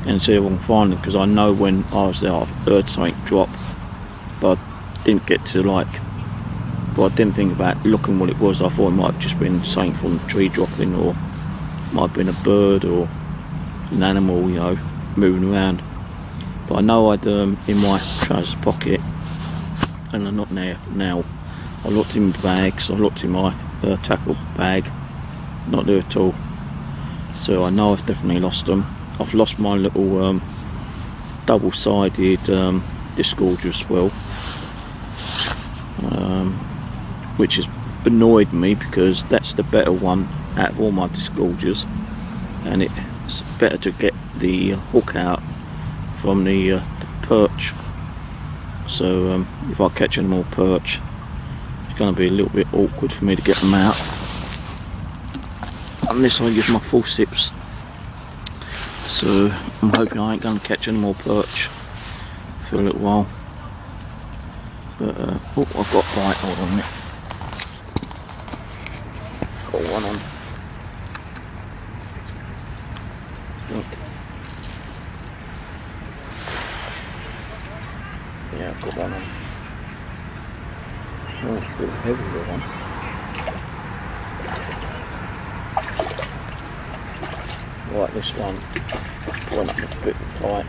Speaker 1: and see if I can find them, because I know when I was there I heard something drop, but I didn't get to like, well, I didn't think about looking what it was. I thought it might have just been something from the tree dropping, or might have been a bird or an animal, you know, moving around. But I know I'd in my trousers pocket, and they're not there now. I looked in my bags, I looked in my tackle bag, not there at all. So I know I've definitely lost them. I've lost my little double-sided disgorger as well. which has annoyed me because that's the better one out of all my disgorgers, and it's better to get the hook out from the perch. So if I catch any more perch, it's going to be a little bit awkward for me to get them out unless I use my forceps. So I'm hoping I ain't going to catch any more perch for a little while. But oh, I've got a bite. Hold on a minute. Got one on, I think. Yeah, I've got one on. Oh, it's a bit heavier one. Right, this one went up a bit tight.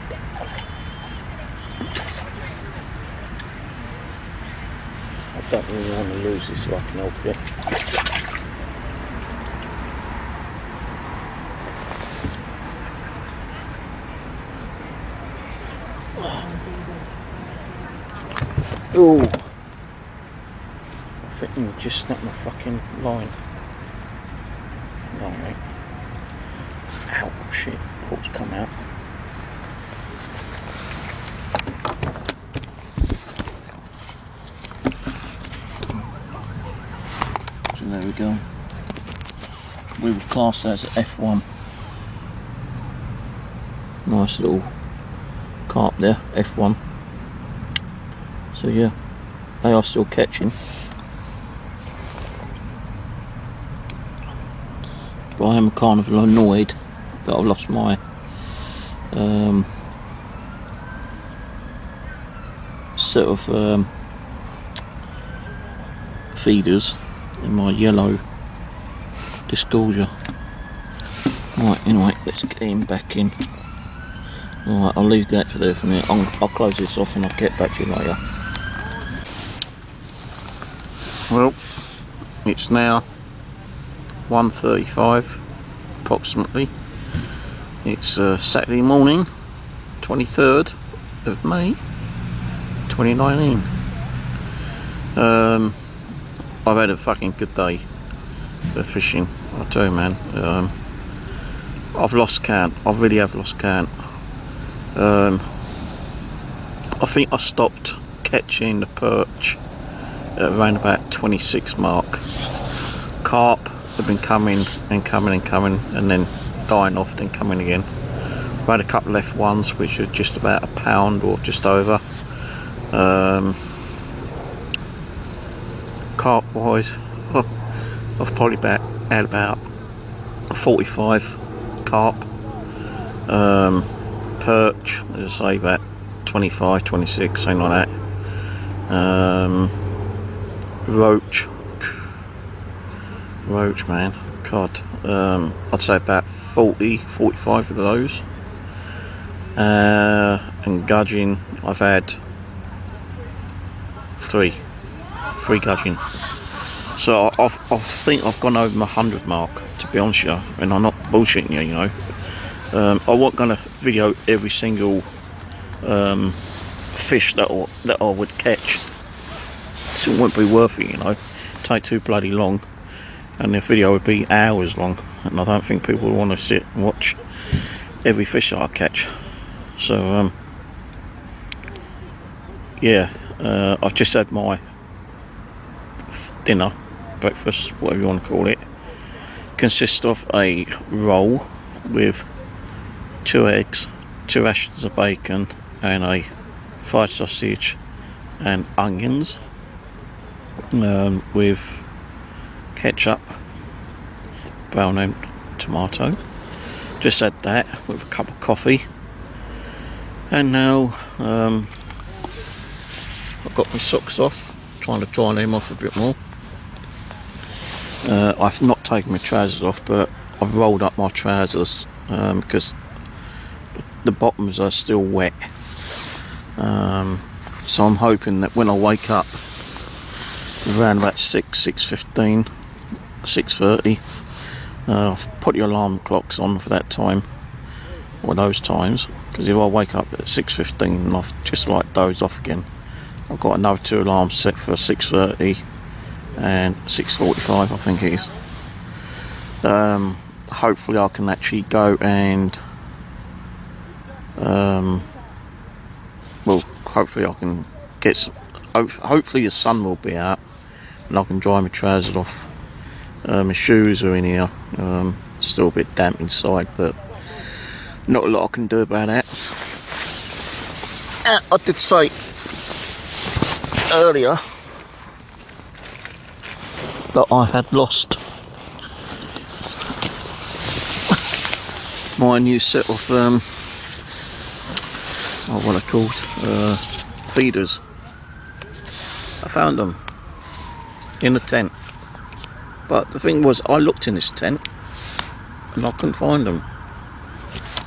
Speaker 1: I don't really want to lose this so I can help it. Oh, I think I just snapped my fucking line. Right. Ow, shit, hook's come out. So there we go. We would class that as F1. Nice little carp there, F1. So yeah, they are still catching. But I am kind of annoyed that I've lost my set of feeders in my yellow disgorger. Right, anyway, let's get him back in. Alright, I'll leave that for there for a minute. I'll close this off and I'll get back to you later. Well, it's now 1:35 approximately. It's Saturday morning, 23rd of May 2019. I've had a fucking good day of fishing, I tell you, man. I've lost count. I really have lost count. I think I stopped catching the perch at around about 26 mark. Carp have been coming and coming and coming, and then dying off, then coming again. I've had a couple left ones which are just about a pound or just over. Carp wise, I've probably had about 45 carp. Perch, as I say, about 25, 26, something like that. Roach, man, God, I'd say about 40, 45 of those. And gudgeon, I've had three gudgeon. So I think I've gone over my 100 mark, to be honest with you, and I'm not bullshitting you, you know. I wasn't going to video every single fish that I would catch. So it wouldn't be worth it, you know. It'd take too bloody long, and the video would be hours long, and I don't think people would want to sit and watch every fish that I catch. So yeah, I've just had my dinner, breakfast, whatever you want to call it. Consists of a roll with 2 eggs, 2 rashers of bacon, and a fried sausage and onions, with ketchup, brown and tomato. Just had that with a cup of coffee, and now I've got my socks off, trying to dry them off a bit more. I've not taken my trousers off, but I've rolled up my trousers because the bottoms are still wet. So I'm hoping that when I wake up around about 6:15, 6:30, I've put the alarm clocks on for that time, or those times, because if I wake up at 6:15 and I've just like doze off again, I've got another 2 alarms set for 6:30 and 6:45 I think it is. Hopefully I can actually go and well, hopefully I can get some, hopefully the sun will be out and I can dry my trousers off. My shoes are in here, still a bit damp inside, but not a lot I can do about that. I did say earlier that I had lost my new set of what are called feeders. I found them in the tent, but the thing was I looked in this tent and I couldn't find them.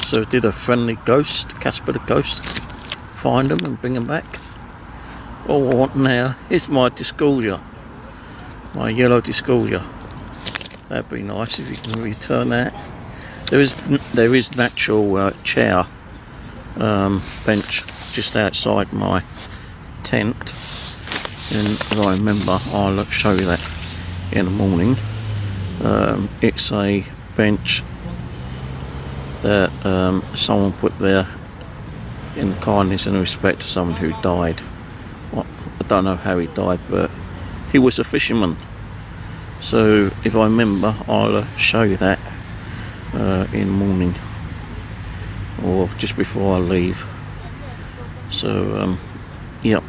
Speaker 1: So did a friendly ghost, Casper the Ghost, find them and bring them back. All I want now is my disclosure, my yellow disclosure. That'd be nice if you can return that. There is an actual chair bench just outside my tent, and as I remember, I'll show you that in the morning. It's a bench that someone put there in the kindness and respect to someone who died. Well, I don't know how he died, but he was a fisherman. So if I remember, I'll show you that in the morning or just before I leave. So yeah,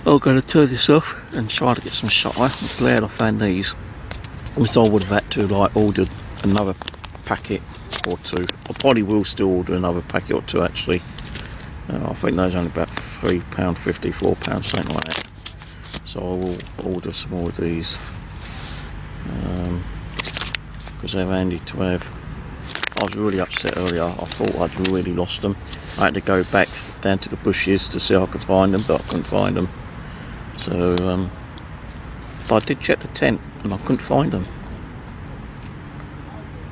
Speaker 1: I'm going to turn this off and try to get some shot. I'm glad I found these, because I would have had to like order another packet or two. I probably will still order another packet or two actually. I think those are only about £3.50, £4, something like that. So I will order some more of these because they're handy to have. I was really upset earlier. I thought I'd really lost them. I had to go back down to the bushes to see if I could find them, but I couldn't find them. So but I did check the tent and I couldn't find them.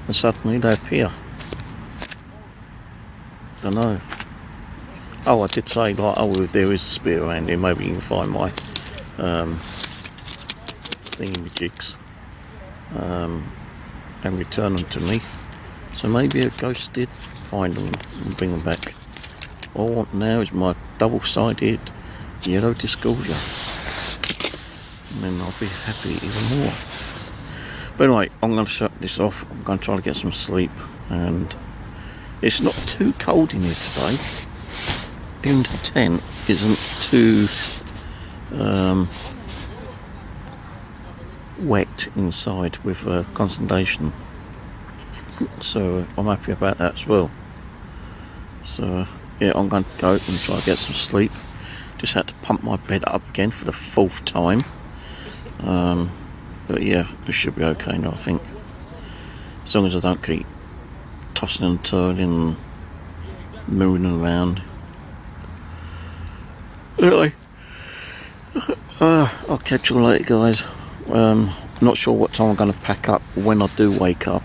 Speaker 1: And suddenly they appear. Don't know. Oh, I did say like, oh, if there is a spear around here, maybe you can find my thingamajigs and return them to me. So maybe a ghost did find them and bring them back. All I want now is my double-sided yellow disclosure, and then I'll be happy even more. But anyway, I'm going to shut this off. I'm going to try to get some sleep, and it's not too cold in here today. Even the tent isn't too wet inside with condensation, so I'm happy about that as well. So yeah, I'm going to go and try to get some sleep. Just had to pump my bed up again for the 4th time, but yeah, it should be okay now I think, as long as I don't keep tossing and turning and moving around. Anyway, I'll catch you later guys. Not sure what time I'm going to pack up. When I do wake up,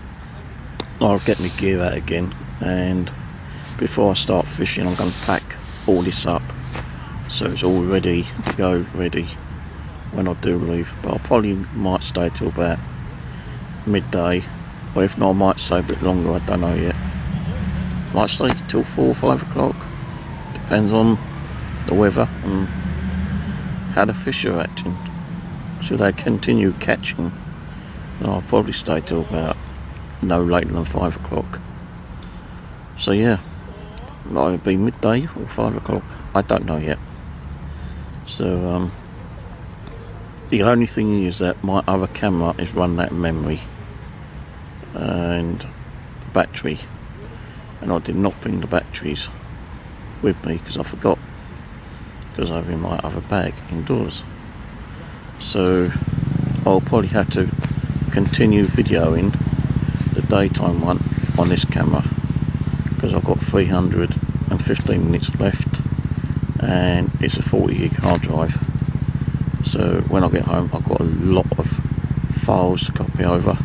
Speaker 1: I'll get my gear out again, and before I start fishing I'm going to pack all this up so it's all ready to go, ready when I do leave. But I probably might stay till about midday, or if not I might stay a bit longer, I don't know yet. Might stay till 4 or 5 o'clock, depends on the weather and how the fish are acting. Should they continue catching, I'll probably stay till about no later than 5 o'clock. So yeah, might it be midday or 5 o'clock, I don't know yet. So the only thing is that my other camera is running out of memory and battery, and I did not bring the batteries with me because I forgot, because I'm in my other bag indoors. So I'll probably have to continue videoing the daytime one on this camera, because I've got 315 minutes left and it's a 40 gig hard drive. So when I get home I've got a lot of files to copy over,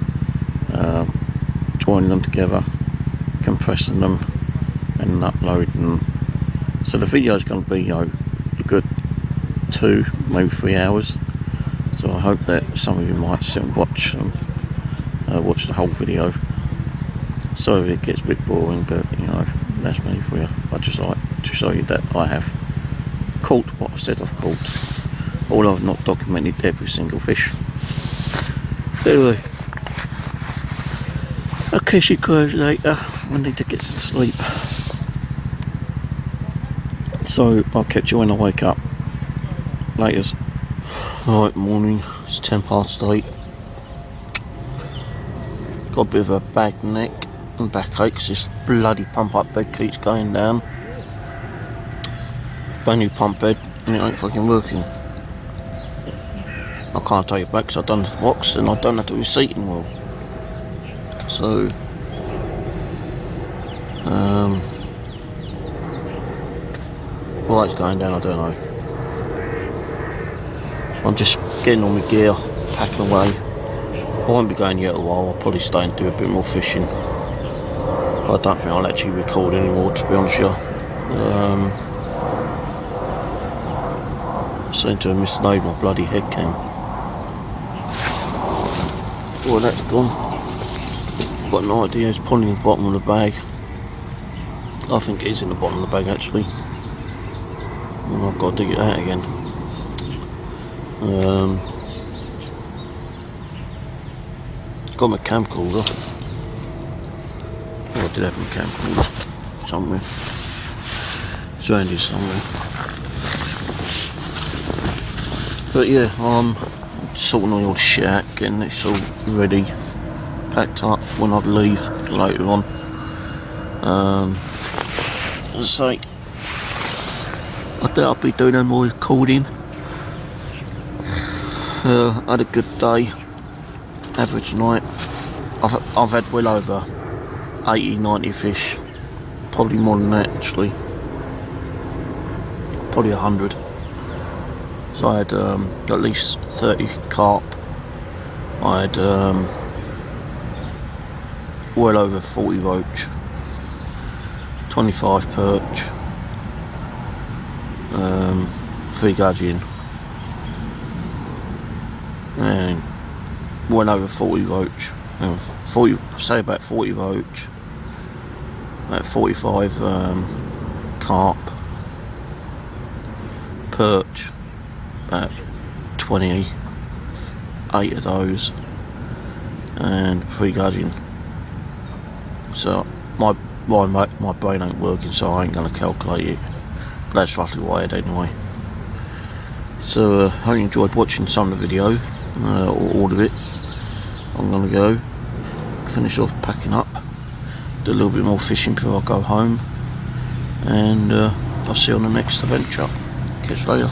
Speaker 1: joining them together, compressing them and uploading them. So the video is going to be, you know, a good 2, maybe 3 hours. So I hope that some of you might sit and watch the whole video. So it gets a bit boring, but you know, that's me for you. I just like to show you that I have caught what I said I've caught, although I've not documented every single fish. Anyway, I'll catch you guys later. I need to get some sleep. So I'll catch you when I wake up. Laters. Alright, morning. It's 8:10. Got a bit of a bad neck and backache because this bloody pump up bed keeps going down. Brand new pump bed and it ain't fucking working. I can't take it back because I've done the box and I don't have the receipting well. So why it's going down I don't know. I'm just getting all my gear, packing away. I won't be going yet a while. I'll probably stay and do a bit more fishing. I don't think I'll actually record anymore, to be honest with you. I seem to have mislaid my bloody head cam. Well, that's gone. Got no idea. It's probably in the bottom of the bag. I think it is in the bottom of the bag actually. And I've got to dig it out again. Got my camcorder. Oh, I did have my camcorder somewhere. It's around here somewhere. But yeah, I'm sorting all the shit out, getting this all ready, packed up when I leave later on. As I say, I doubt I'll be doing no more recording. I had a good day, average night. I've had well over 80-90 fish, probably more than that actually, probably 100. So I had at least 30 carp, I had well over 40 roach, 25 perch, 3 gudgeon, and well over 40 roach, and 40, say about 40 roach, about 45 carp, perch, about 28 of those, and 3 gudgeon. So my brain ain't working, so I ain't gonna calculate it, but that's roughly what I had anyway. So I hope you enjoyed watching some of the video, or all of it. I'm gonna go finish off packing up, do a little bit more fishing before I go home, and I'll see you on the next adventure. Catch you later.